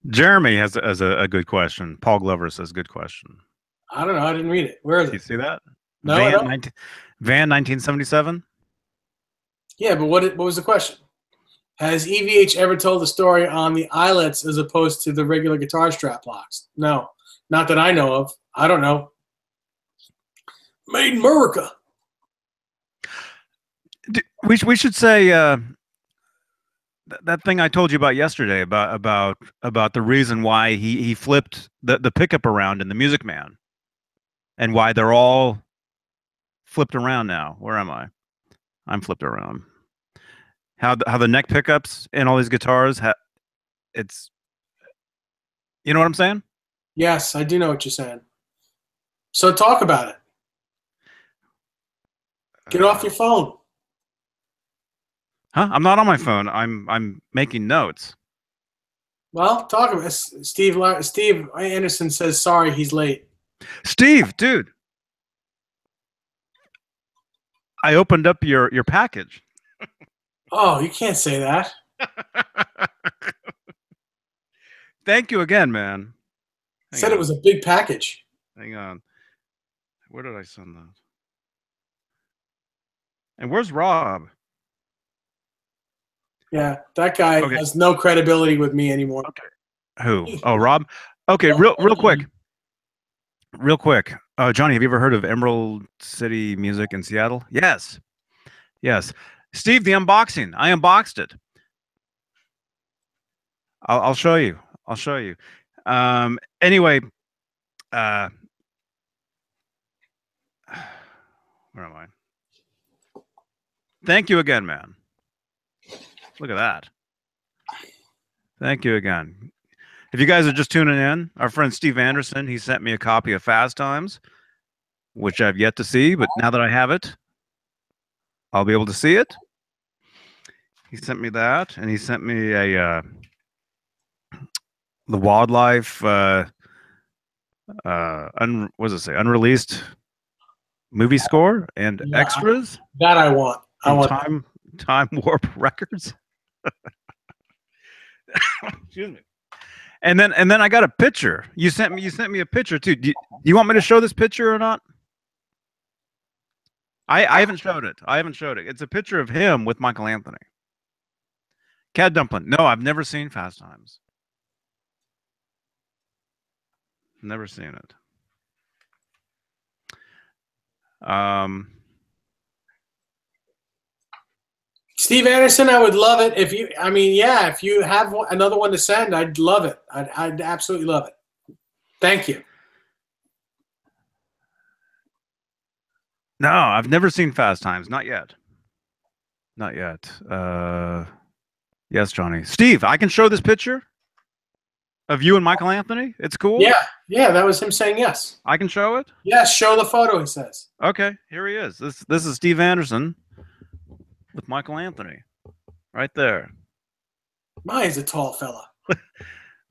Speaker 1: Jeremy has a good question. Paul Glover says, good question.
Speaker 2: I don't know. I didn't read it. Where is it?
Speaker 1: You see that?
Speaker 2: No, I don't.
Speaker 1: Van 1977?
Speaker 2: Yeah, but what was the question? Has EVH ever told the story on the eyelets as opposed to the regular guitar strap locks? No, not that I know of. I don't know. Made in America.
Speaker 1: We should say that thing I told you about yesterday about the reason why he flipped the pickup around in the Music Man, and why they're all flipped around now. Where am I? I'm flipped around. How the neck pickups in all these guitars it's, you know what I'm saying?
Speaker 2: Yes, I do know what you're saying. So talk about it. Get off your phone.
Speaker 1: Huh? I'm not on my phone. I'm making notes.
Speaker 2: Well, talk about it. Steve Anderson says sorry he's late.
Speaker 1: Steve, dude, I opened up your package.
Speaker 2: Oh, you can't say that.
Speaker 1: Thank you again, man.
Speaker 2: Said it was a big package.
Speaker 1: Hang on. Where did I send that? And where's Rob?
Speaker 2: Yeah, that guy has no credibility with me anymore.
Speaker 1: Okay. Who? Oh, Rob? Okay, real quick. Real quick. Johnny, have you ever heard of Emerald City Music in Seattle? Yes. Yes. Steve, the unboxing. I unboxed it. I'll show you. I'll show you. Anyway, where am I? Thank you again, man. Look at that. Thank you again. If you guys are just tuning in, our friend Steve Anderson, he sent me a copy of Fast Times, which I've yet to see, but now that I have it, I'll be able to see it. He sent me that, and he sent me a the Wildlife what does it say? Unreleased movie score and extras.
Speaker 2: That I want. I want
Speaker 1: Time Warp Records. Excuse me. And then I got a picture. You sent me a picture too. Do you want me to show this picture or not? I haven't showed it. I haven't showed it. It's a picture of him with Michael Anthony. Cad Dumpling. No, I've never seen Fast Times. Never seen it.
Speaker 2: Steve Anderson, I would love it if you. I mean, yeah, if you have another one to send, I'd love it. I'd absolutely love it. Thank you.
Speaker 1: No, I've never seen Fast Times. Not yet. Not yet. Yes, Johnny. Steve, I can show this picture of you and Michael Anthony. It's cool.
Speaker 2: Yeah, that was him saying yes.
Speaker 1: I can show it.
Speaker 2: Yes, show the photo. He says.
Speaker 1: Okay, here he is. This is Steve Anderson with Michael Anthony, right there.
Speaker 2: He's a tall fella.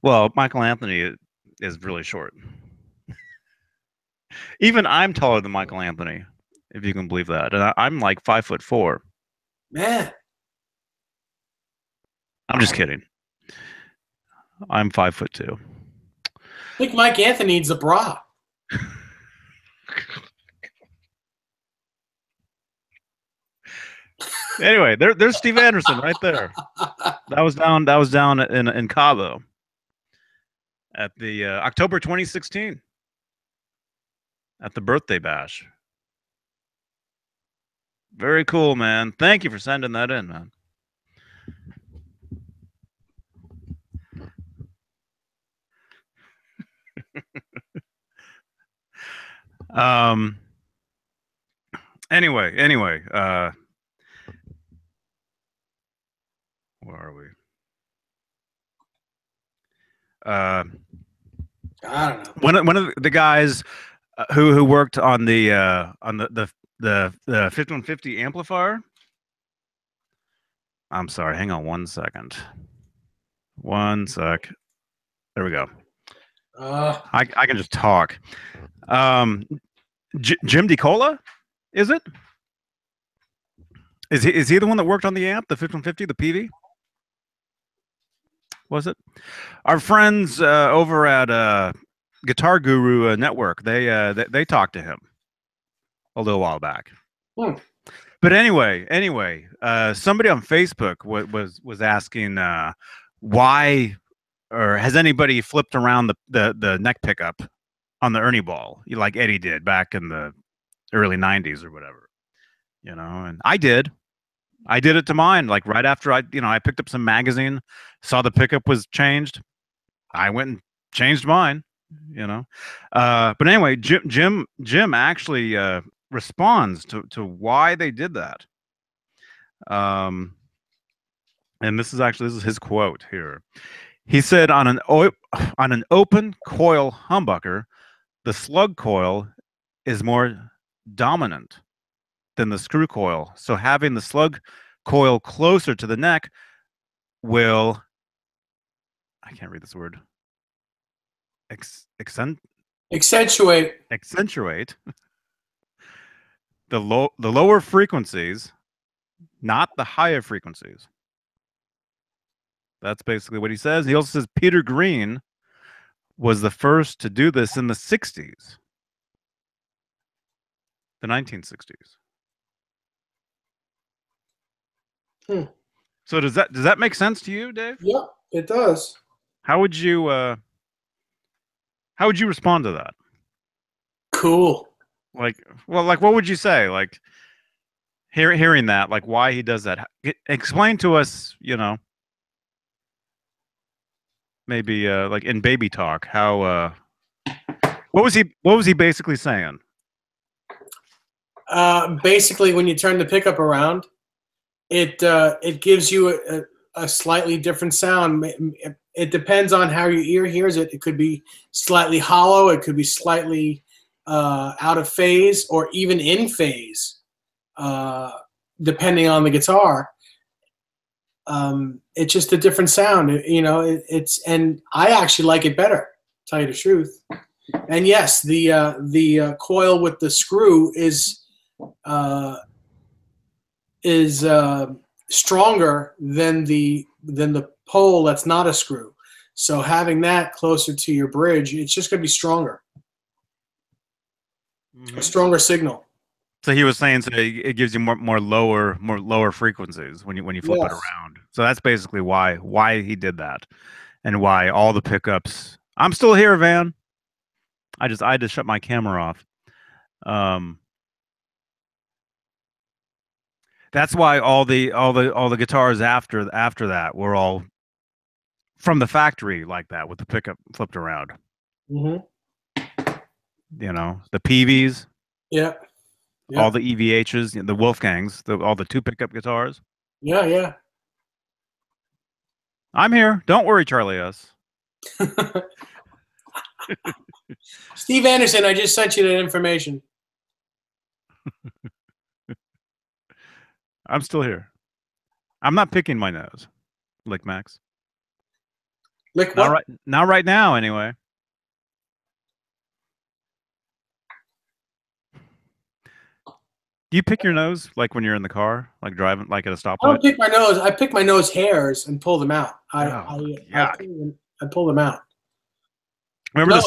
Speaker 1: Well, Michael Anthony is really short. Even I'm taller than Michael Anthony, if you can believe that. And I'm like 5'4".
Speaker 2: Man.
Speaker 1: I'm just kidding. I'm 5'2".
Speaker 2: I think Mike Anthony needs a bra.
Speaker 1: Anyway, there's Steve Anderson right there. That was down in Cabo at the October 2016 at the birthday bash. Very cool, man. Thank you for sending that in, man. Anyway, where are we?
Speaker 2: I don't know.
Speaker 1: One of the guys who worked on the the 5150 amplifier. I'm sorry. Hang on 1 second. 1 sec. There we go. I can just talk. Jim DeCola, is it? Is he the one that worked on the amp, the 5150, the PV? Was it? Our friends over at Guitar Guru Network, they talked to him a little while back. But anyway, somebody on Facebook was asking why, or has anybody flipped around the neck pickup on the Ernie ball like Eddie did back in the early 90s or whatever, you know? And I did it to mine, like right after I picked up some magazine, saw the pickup was changed. I went and changed mine, you know? But anyway, Jim actually responds to why they did that. And this is his quote here. He said, on an open coil humbucker, the slug coil is more dominant than the screw coil. So having the slug coil closer to the neck will, I can't read this word, accentuate the lower frequencies, not the higher frequencies. That's basically what he says. He also says Peter Green was the first to do this in the 60s, the 1960s. So does that make sense to you, Dave?
Speaker 2: Yep, it does.
Speaker 1: How would you respond to that?
Speaker 2: Cool.
Speaker 1: Like what would you say? Like hearing that, like why he does that. Explain to us, maybe like in baby talk, how what was he basically saying?
Speaker 2: Basically, when you turn the pickup around, it gives you a slightly different sound. It depends on how your ear hears it. It could be slightly hollow. It could be slightly out of phase, or even in phase, depending on the guitar. It's just a different sound, and I actually like it better, to tell you the truth. And yes, the coil with the screw is stronger than the pole that's not a screw. So having that closer to your bridge, it's just going to be stronger, a stronger signal.
Speaker 1: So he was saying, so it gives you more lower frequencies when you flip it around. So that's basically why he did that, and why all the pickups. I'm still here, Van. I had to shut my camera off. That's why all the guitars after that were all from the factory like that, with the pickup flipped around.
Speaker 2: Mm-hmm.
Speaker 1: The PVs.
Speaker 2: Yeah. Yeah.
Speaker 1: All the EVHs, the Wolfgangs, all the two pickup guitars.
Speaker 2: Yeah.
Speaker 1: I'm here. Don't worry, Charlie S.
Speaker 2: Steve Anderson, I just sent you that information.
Speaker 1: I'm still here. I'm not picking my nose, Lick Max.
Speaker 2: Lick what?
Speaker 1: Not right now, anyway. Do you pick your nose like when you're in the car, like driving, like at a stoplight?
Speaker 2: I don't pick my nose. I pick my nose hairs and pull them out. I pull them out.
Speaker 1: Remember the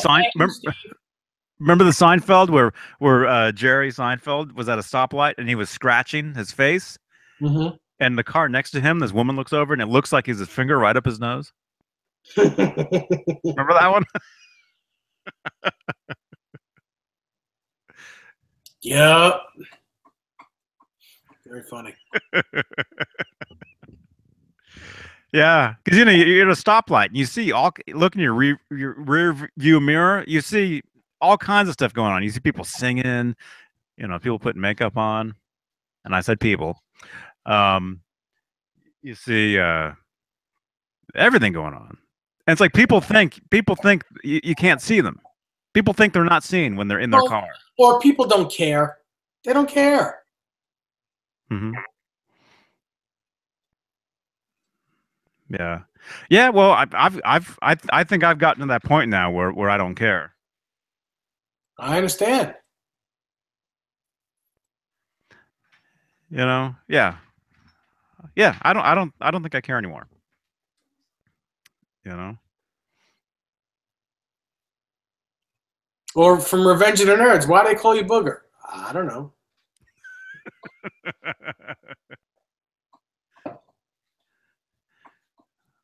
Speaker 1: Seinfeld where Jerry Seinfeld was at a stoplight and he was scratching his face, and the car next to him, this woman looks over and it looks like he's his finger right up his nose. Remember that one?
Speaker 2: Yeah. Very funny.
Speaker 1: Yeah, because you're at a stoplight and you see look in your rear view mirror, you see all kinds of stuff going on. You see people singing, people putting makeup on, and I said people. You see everything going on, and it's like people think you can't see them. People think they're not seen when they're in their car,
Speaker 2: or people don't care. They don't care.
Speaker 1: Hmm. Yeah. Yeah. Well, I think I've gotten to that point now where I don't care.
Speaker 2: I understand.
Speaker 1: You know? Yeah. Yeah. I don't think I care anymore. You know?
Speaker 2: Or from Revenge of the Nerds, why do they call you Booger? I don't know.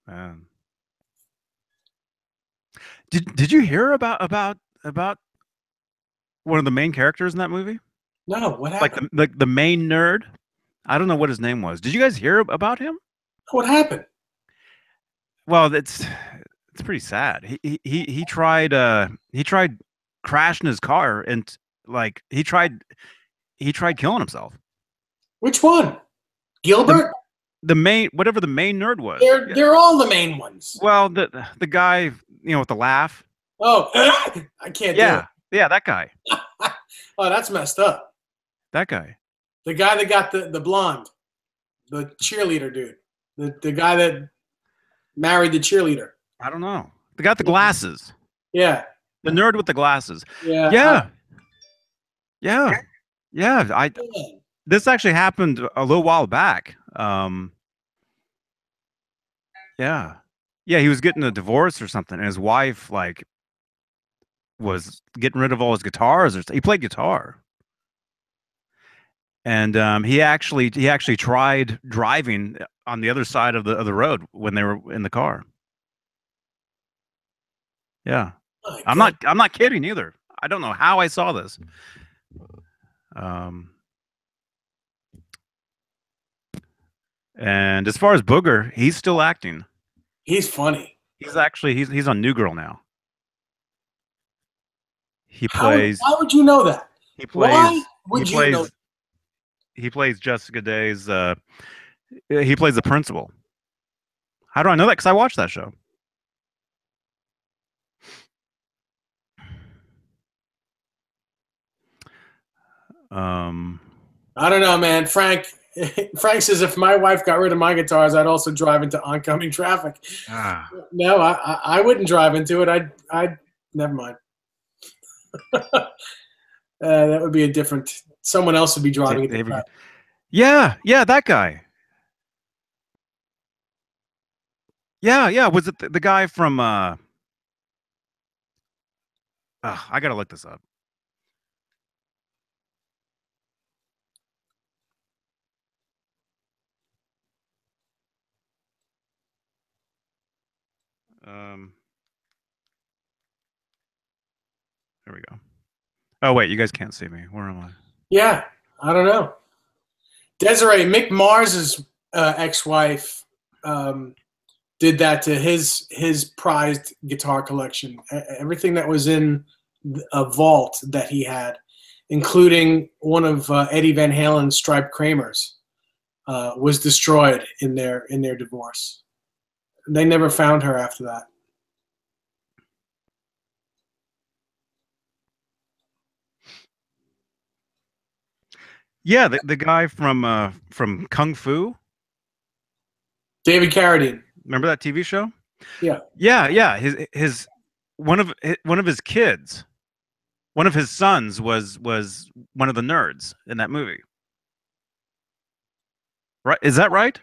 Speaker 1: Man. Did you hear about one of the main characters in that movie?
Speaker 2: No, what
Speaker 1: Like
Speaker 2: happened?
Speaker 1: the main nerd? I don't know what his name was. Did you guys hear about him?
Speaker 2: What happened?
Speaker 1: Well, it's pretty sad. He tried crashing his car and like he tried killing himself.
Speaker 2: Which one?
Speaker 1: The
Speaker 2: Gilbert?
Speaker 1: the main whatever the main nerd was.
Speaker 2: They're
Speaker 1: Yeah.
Speaker 2: they're all the main ones.
Speaker 1: Well, the guy, with the laugh.
Speaker 2: Oh, I can't do it.
Speaker 1: Yeah, that guy.
Speaker 2: Oh, that's messed up.
Speaker 1: That guy.
Speaker 2: The guy that got the blonde, the cheerleader dude, the guy that married the cheerleader.
Speaker 1: I don't know. The guy with the glasses.
Speaker 2: Yeah,
Speaker 1: The nerd with the glasses.
Speaker 2: yeah.
Speaker 1: Yeah. Yeah. Yeah.
Speaker 2: Man.
Speaker 1: This actually happened a little while back. Yeah. Yeah, he was getting a divorce or something, and his wife like was getting rid of all his guitars he played guitar. And he actually tried driving on the other side of the road when they were in the car. Yeah.
Speaker 2: My
Speaker 1: I'm
Speaker 2: God.
Speaker 1: not kidding either. I don't know how I saw this. Um and as far as Booger, he's still acting.
Speaker 2: He's funny.
Speaker 1: He's on New Girl now. He
Speaker 2: How?
Speaker 1: plays
Speaker 2: Why would you know that?
Speaker 1: he
Speaker 2: Why
Speaker 1: plays he
Speaker 2: would you
Speaker 1: plays
Speaker 2: know?
Speaker 1: he plays Jessica Day's he plays the principal. How do I know that? Because I watched that show. Um
Speaker 2: I don't know, man. Frank. Frank says if my wife got rid of my guitars, I'd also drive into oncoming traffic.
Speaker 1: ah,
Speaker 2: No, I wouldn't drive into it. I'd never mind. That would be a different. Someone else would be driving into
Speaker 1: David,
Speaker 2: traffic.
Speaker 1: yeah, that guy. Yeah, was it the guy from I gotta look this up. Um There we go. Oh wait, you guys can't see me. Where am I?
Speaker 2: Yeah, I don't know. Desiree, Mick Mars's ex-wife did that to his prized guitar collection. Everything that was in a vault that he had, including one of Eddie Van Halen's striped Kramers, was destroyed in their divorce. They never found her after that.
Speaker 1: Yeah, the guy from Kung Fu.
Speaker 2: David Carradine.
Speaker 1: Remember that TV show?
Speaker 2: Yeah.
Speaker 1: Yeah. His one of his kids, one of his sons was one of the nerds in that movie. Right? Is that right?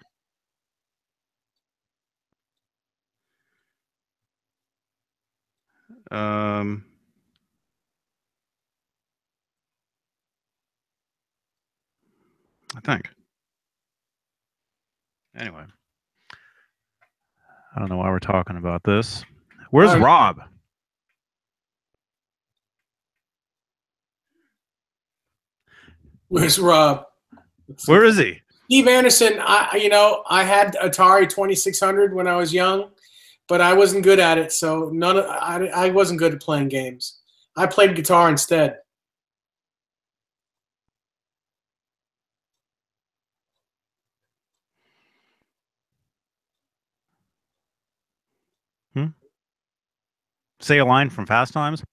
Speaker 1: Um, I think. Anyway, I don't know why we're talking about this. Where's Rob?
Speaker 2: Where's Rob?
Speaker 1: Where is he?
Speaker 2: Steve Anderson. I had Atari 2600 when I was young, but I wasn't good at it. So I wasn't good at playing games. I played guitar instead.
Speaker 1: Say a line from Fast Times.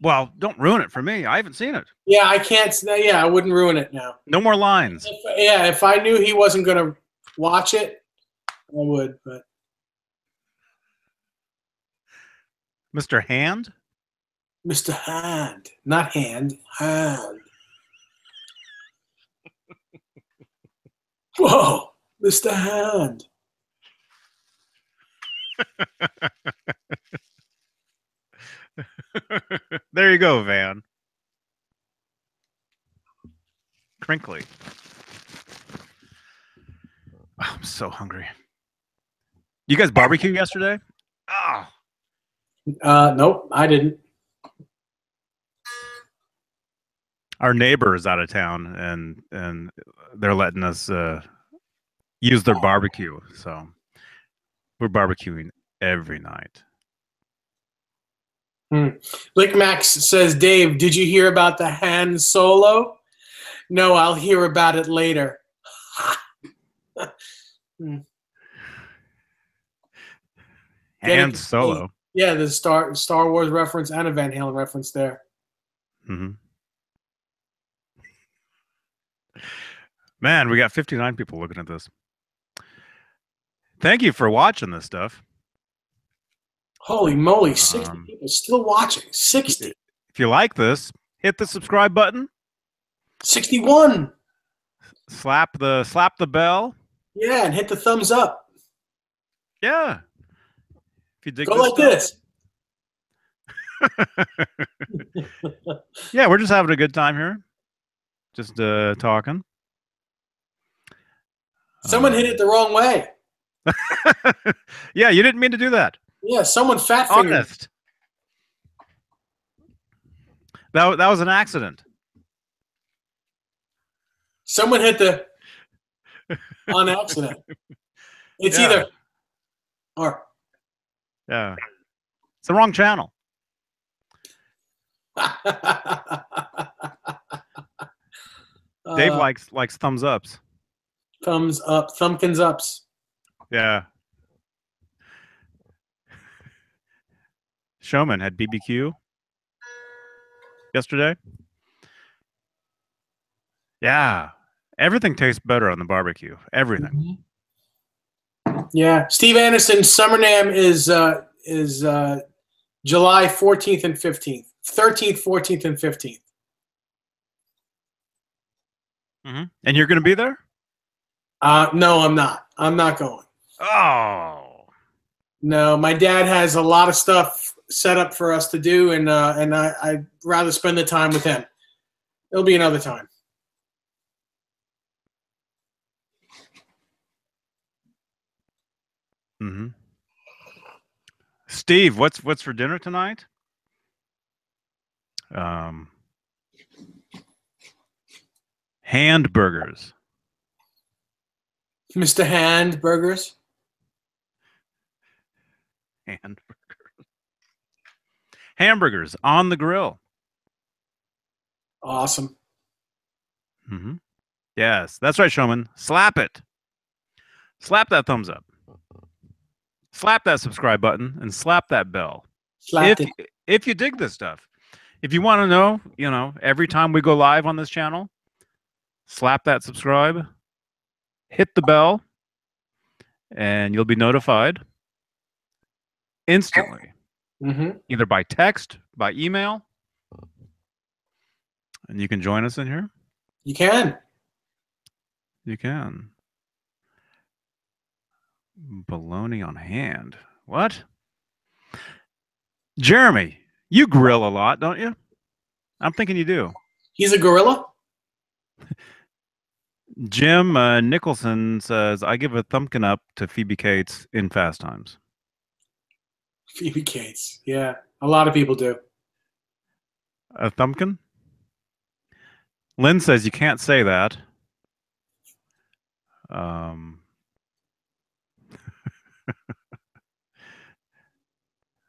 Speaker 1: Well, don't ruin it for me. I haven't seen it.
Speaker 2: Yeah, I can't. Yeah, I wouldn't ruin it now.
Speaker 1: No more lines.
Speaker 2: If I knew he wasn't going to watch it, I would. But
Speaker 1: Mr. Hand?
Speaker 2: Mr. Hand, not Hand, Hand. Whoa, Mr. Hand.
Speaker 1: There you go, Van. Crinkly. Oh, I'm so hungry. You guys barbecue yesterday? Oh.
Speaker 2: Nope, I didn't.
Speaker 1: Our neighbor is out of town, and they're letting us use their barbecue. So we're barbecuing every night.
Speaker 2: Lick Max says, Dave, did you hear about the Han Solo? No, I'll hear about it later.
Speaker 1: Han Solo.
Speaker 2: Yeah, the Star Wars reference and a Van Halen reference there.
Speaker 1: Mm-hmm. Man, we got 59 people looking at this. Thank you for watching this stuff.
Speaker 2: Holy moly, 60 people still watching. 60.
Speaker 1: If you like this, hit the subscribe button.
Speaker 2: 61.
Speaker 1: Slap the bell.
Speaker 2: Yeah, and hit the thumbs up.
Speaker 1: Yeah. If you dig
Speaker 2: Go like this.
Speaker 1: Yeah, we're just having a good time here. Just talking.
Speaker 2: Someone hit it the wrong way.
Speaker 1: Yeah, you didn't mean to do that.
Speaker 2: Yeah, someone fat fingered.
Speaker 1: Honest. That was an accident.
Speaker 2: Someone hit the on accident. It's either or.
Speaker 1: Yeah. It's the wrong channel. Dave likes thumbs ups.
Speaker 2: Thumbs up, thumbkins ups.
Speaker 1: Yeah. Showman had BBQ yesterday. Yeah. Everything tastes better on the barbecue. Everything.
Speaker 2: Yeah. Steve Anderson's Summer Nam is July 14th and 15th. 13th, 14th, and 15th.
Speaker 1: Mm-hmm. And you're going to be there?
Speaker 2: No, I'm not. I'm not going.
Speaker 1: Oh.
Speaker 2: No, my dad has a lot of stuff set up for us to do, and I'd rather spend the time with him. It'll be another time.
Speaker 1: Mm-hmm. Steve, what's for dinner tonight? Handburgers.
Speaker 2: Mr. Handburgers.
Speaker 1: Hamburgers on the grill.
Speaker 2: Awesome.
Speaker 1: Mm-hmm. Yes, that's right, Showman. Slap it. Slap that thumbs up. Slap that subscribe button and slap that bell. If you dig this stuff. If you want to know, every time we go live on this channel, slap that subscribe, hit the bell, and you'll be notified instantly.
Speaker 2: Mm-hmm.
Speaker 1: Either by text, by email, and you can join us in here.
Speaker 2: You can.
Speaker 1: You can. Bologna on hand. What? Jeremy, you grill a lot, don't you? I'm thinking you do.
Speaker 2: He's a gorilla?
Speaker 1: Jim Nicholson says, I give a thumbkin up to Phoebe Cates in Fast Times.
Speaker 2: Phoebe Cates. Yeah, a lot of people do.
Speaker 1: A thumbkin? Lynn says you can't say that.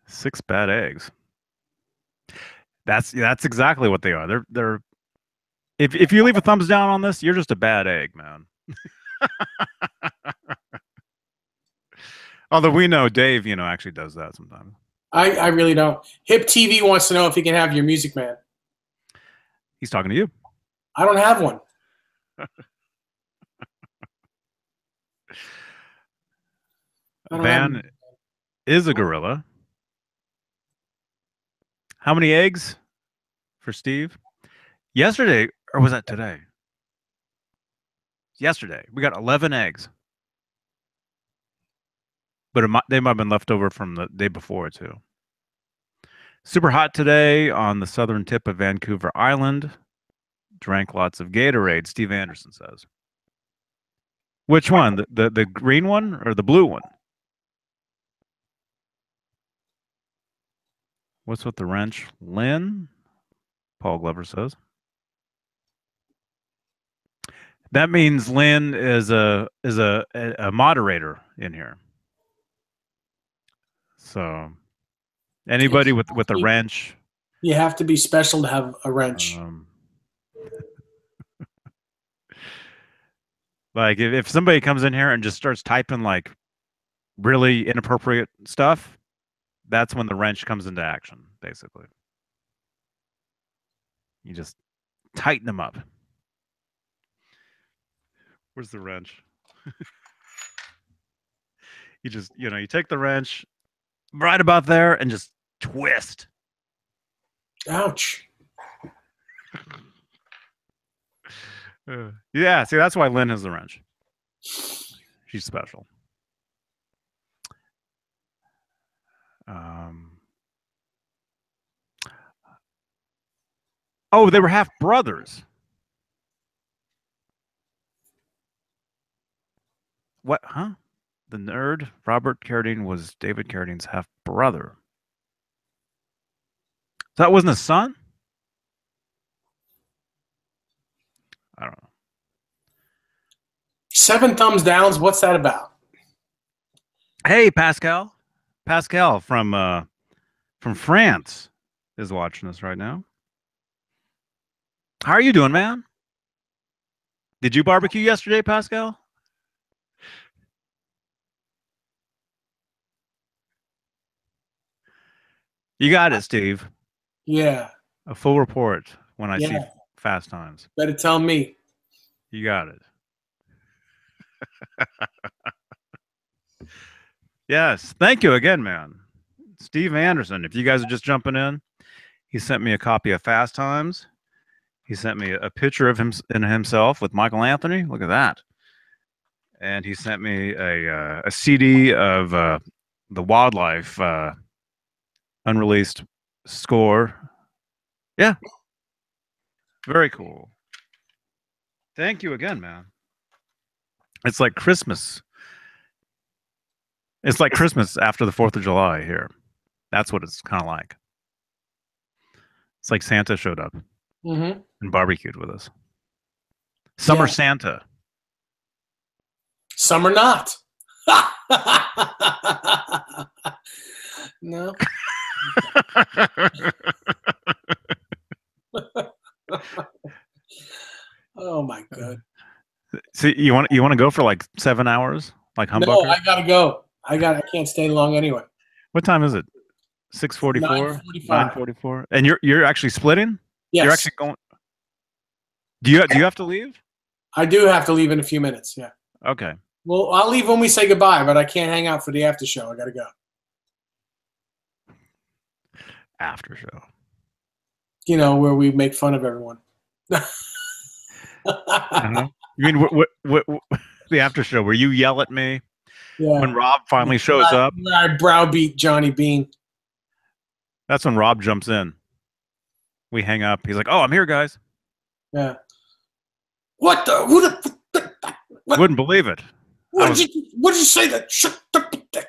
Speaker 1: 6 bad eggs. That's exactly what they are. They're if you leave a thumbs down on this, you're just a bad egg, man. Although we know Dave, actually does that sometimes.
Speaker 2: I really don't. Hip TV wants to know if he can have your Music Man.
Speaker 1: He's talking to you.
Speaker 2: I don't have one.
Speaker 1: Van is a gorilla. How many eggs for Steve? Yesterday, or was that today? Yesterday, we got 11 eggs. But they might have been left over from the day before, too. Super hot today on the southern tip of Vancouver Island. Drank lots of Gatorade, Steve Anderson says. Which one? The green one or the blue one? What's with the wrench? Lynn? Paul Glover says. That means Lynn is a moderator in here. So anybody with a wrench.
Speaker 2: You have to be special to have a wrench.
Speaker 1: Like if somebody comes in here and just starts typing like really inappropriate stuff, that's when the wrench comes into action, basically. You just tighten them up. Where's the wrench? You take the wrench right about there and just twist.
Speaker 2: Ouch.
Speaker 1: Yeah, see, that's why Lynn has the wrench. She's special. Oh, they were half brothers. What? Huh? The nerd, Robert Carradine, was David Carradine's half brother. So that wasn't a son? I don't know.
Speaker 2: 7 thumbs downs. What's that about?
Speaker 1: Hey, Pascal. Pascal from France is watching us right now. How are you doing, man? Did you barbecue yesterday, Pascal? You got it, Steve.
Speaker 2: Yeah.
Speaker 1: A full report when I see Fast Times.
Speaker 2: Better tell me.
Speaker 1: You got it. Yes. Thank you again, man. Steve Anderson, if you guys are just jumping in, he sent me a copy of Fast Times. He sent me a picture of himself with Michael Anthony. Look at that. And he sent me a CD of the Wildlife unreleased score. Yeah. Very cool. Thank you again, man. It's like Christmas. It's like Christmas after the 4th of July here. That's what it's kind of like. It's like Santa showed up and barbecued with us. Summer Santa.
Speaker 2: Summer not. No. Oh my god.
Speaker 1: See, you want to go for like 7 hours, like Humbucker?
Speaker 2: No, I gotta go. I can't stay long anyway.
Speaker 1: What time is it? 6:44. 9:44. And you're actually splitting?
Speaker 2: Yes.
Speaker 1: You're actually going. Do you have to leave?
Speaker 2: I do have to leave in a few minutes. Yeah.
Speaker 1: Okay.
Speaker 2: Well, I'll leave when we say goodbye, but I can't hang out for the after show. I gotta go.
Speaker 1: After show.
Speaker 2: You know, where we make fun of everyone.
Speaker 1: You mean what the after show where you yell at me when Rob finally shows up?
Speaker 2: I browbeat Johnny Beane.
Speaker 1: That's when Rob jumps in. We hang up. He's like, "Oh, I'm here, guys."
Speaker 2: Yeah. What the? Who the? What?
Speaker 1: Wouldn't believe it.
Speaker 2: What did you say? That shut the dick.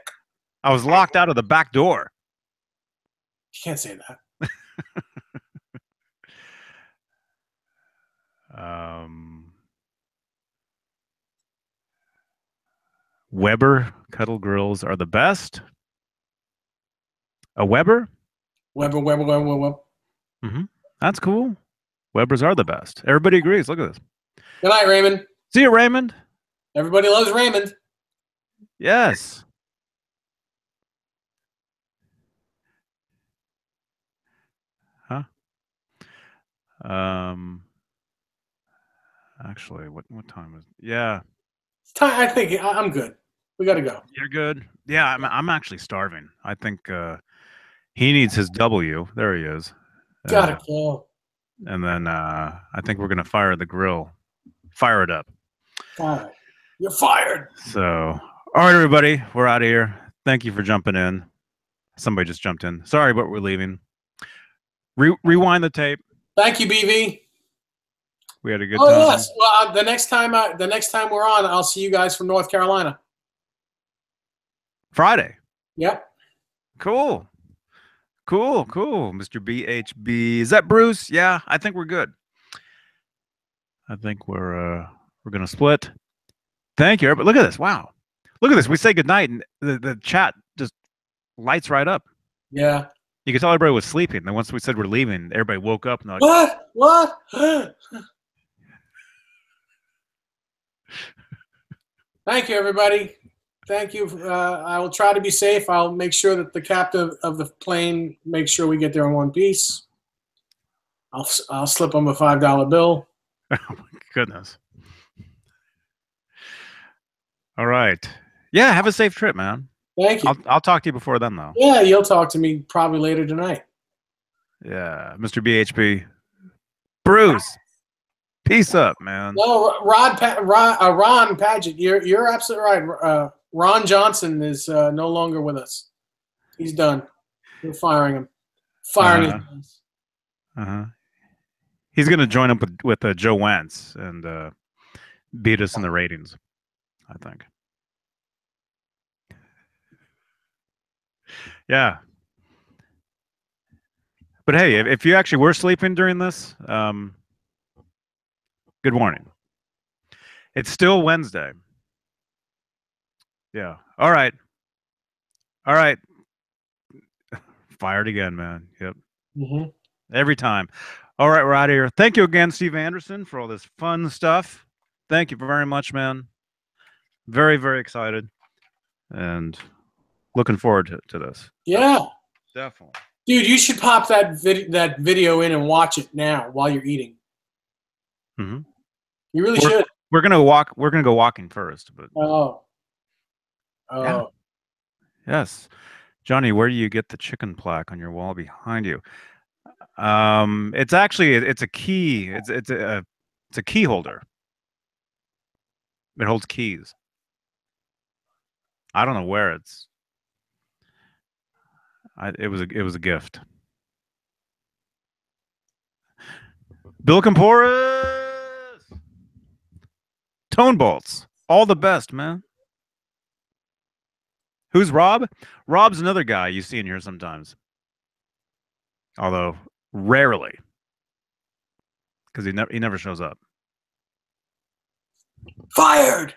Speaker 1: I was locked out of the back door.
Speaker 2: You can't say that.
Speaker 1: Weber Cuddle Grills are the best. A Weber?
Speaker 2: Weber.
Speaker 1: Mm-hmm. That's cool. Webers are the best. Everybody agrees. Look at this.
Speaker 2: Good night, Raymond.
Speaker 1: See you, Raymond.
Speaker 2: Everybody loves Raymond.
Speaker 1: Yes. Actually, what time is? Yeah,
Speaker 2: It's time. I think I'm good. We got to go.
Speaker 1: you're good. Yeah, I'm actually starving. I think he needs his W. There he is.
Speaker 2: Gotta
Speaker 1: And,
Speaker 2: go.
Speaker 1: and then I think we're gonna fire the grill. Fire it up.
Speaker 2: All right. You're fired.
Speaker 1: So, all right, everybody, we're out of here. Thank you for jumping in. Somebody just jumped in. Sorry, but we're leaving. Rewind the tape.
Speaker 2: Thank you, BV.
Speaker 1: We had a good
Speaker 2: Oh
Speaker 1: time.
Speaker 2: yes. Well, the next time we're on, I'll see you guys from North Carolina.
Speaker 1: Friday.
Speaker 2: Yep.
Speaker 1: Cool. Mr. BHB. Is that Bruce? Yeah, I think we're good. I think we're gonna split. Thank you. But look at this. Wow. Look at this. We say goodnight and the chat just lights right up.
Speaker 2: Yeah.
Speaker 1: You could tell everybody was sleeping. Then once we said we're leaving, everybody woke up and they're like,
Speaker 2: What? Thank you, everybody. Thank you. I will try to be safe. I'll make sure that the captain of the plane makes sure we get there in one piece. I'll slip him a $5 bill.
Speaker 1: oh my goodness. All right. Yeah, have a safe trip, man.
Speaker 2: Thank you.
Speaker 1: I'll talk to you before then, though.
Speaker 2: Yeah, you'll talk to me probably later tonight.
Speaker 1: Yeah, Mr. BHP. Bruce, peace up, man.
Speaker 2: No, Ron Paget, you're absolutely right. Ron Johnson is no longer with us. He's done. We're firing him.
Speaker 1: He's going to join up with Joe Wentz and beat us in the ratings, I think. Yeah. But hey, if you actually were sleeping during this, good morning. It's still Wednesday. Yeah. All right. Fired again, man. Yep.
Speaker 2: Mm-hmm.
Speaker 1: Every time. All right, we're out of here. Thank you again, Steve Anderson, for all this fun stuff. Thank you very much, man. Very, very excited. And looking forward to this.
Speaker 2: Yeah.
Speaker 1: Definitely.
Speaker 2: Dude, you should pop that video in and watch it now while you're eating.
Speaker 1: Mm-hmm.
Speaker 2: You really should.
Speaker 1: We're gonna walk. We're gonna go walking first, but
Speaker 2: yeah.
Speaker 1: Yes, Johnny, where do you get the chicken plaque on your wall behind you? It's actually it's a key. It's a key holder. It holds keys. I don't know where it's. It was a gift. Bill Camporis, Tone Bolts, all the best, man. Who's Rob? Rob's another guy you see in here sometimes, although rarely, because he never shows up.
Speaker 2: Fired.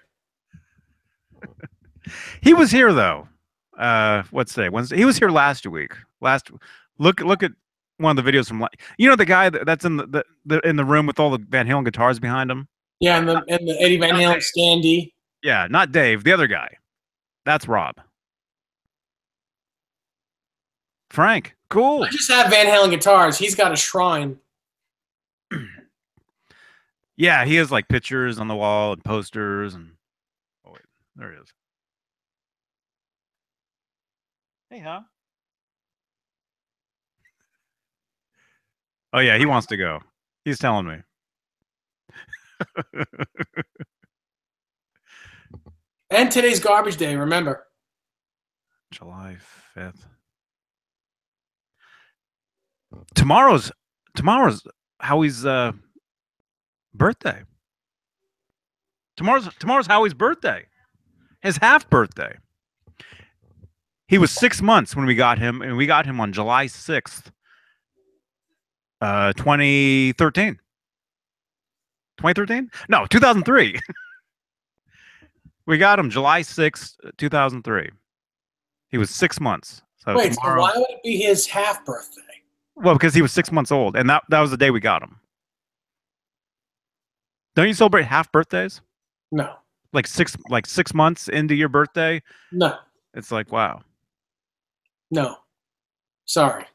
Speaker 1: He was here though. What's today? Wednesday. He was here last week. Look at one of the videos from the guy that's in the room with all the Van Halen guitars behind him.
Speaker 2: Yeah, and the Eddie Van Halen standee.
Speaker 1: Yeah, not Dave, the other guy. That's Rob. Frank, cool.
Speaker 2: I just have Van Halen guitars. He's got a shrine.
Speaker 1: Yeah, he has like pictures on the wall and posters and. Oh wait, there he is. Hey, huh? Oh yeah, he wants to go. He's telling me.
Speaker 2: And today's garbage day, remember.
Speaker 1: July 5th. Tomorrow's Howie's birthday. Tomorrow's Howie's birthday. His half birthday. He was 6 months when we got him, and we got him on July 6th, 2013. 2013? No, 2003. We got him July 6th, 2003. He was 6 months. So
Speaker 2: wait,
Speaker 1: tomorrow,
Speaker 2: so why would it be his half birthday?
Speaker 1: Well, because he was 6 months old, and that was the day we got him. Don't you celebrate half birthdays?
Speaker 2: No.
Speaker 1: Like 6 months into your birthday?
Speaker 2: No.
Speaker 1: It's like, wow.
Speaker 2: No. Sorry.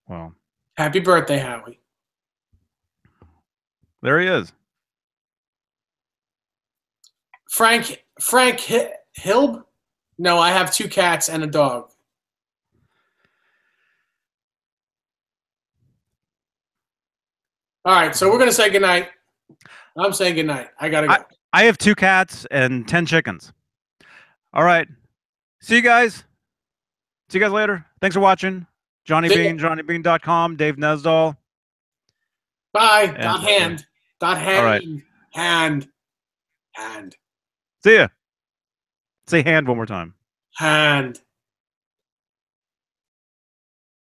Speaker 1: Well.
Speaker 2: Happy birthday, Howie.
Speaker 1: There he is.
Speaker 2: Frank Hilb? No, I have 2 cats and a dog. All right, so we're going to say goodnight. I'm saying goodnight. I got to go.
Speaker 1: I have 2 cats and 10 chickens. All right. See you guys. See you guys later. Thanks for watching. Johnny Beane, JohnnyBeane.com, Dave Nesdall.
Speaker 2: Bye.
Speaker 1: And,
Speaker 2: Hand.
Speaker 1: All right.
Speaker 2: Hand.
Speaker 1: See ya. Say hand one more time.
Speaker 2: Hand.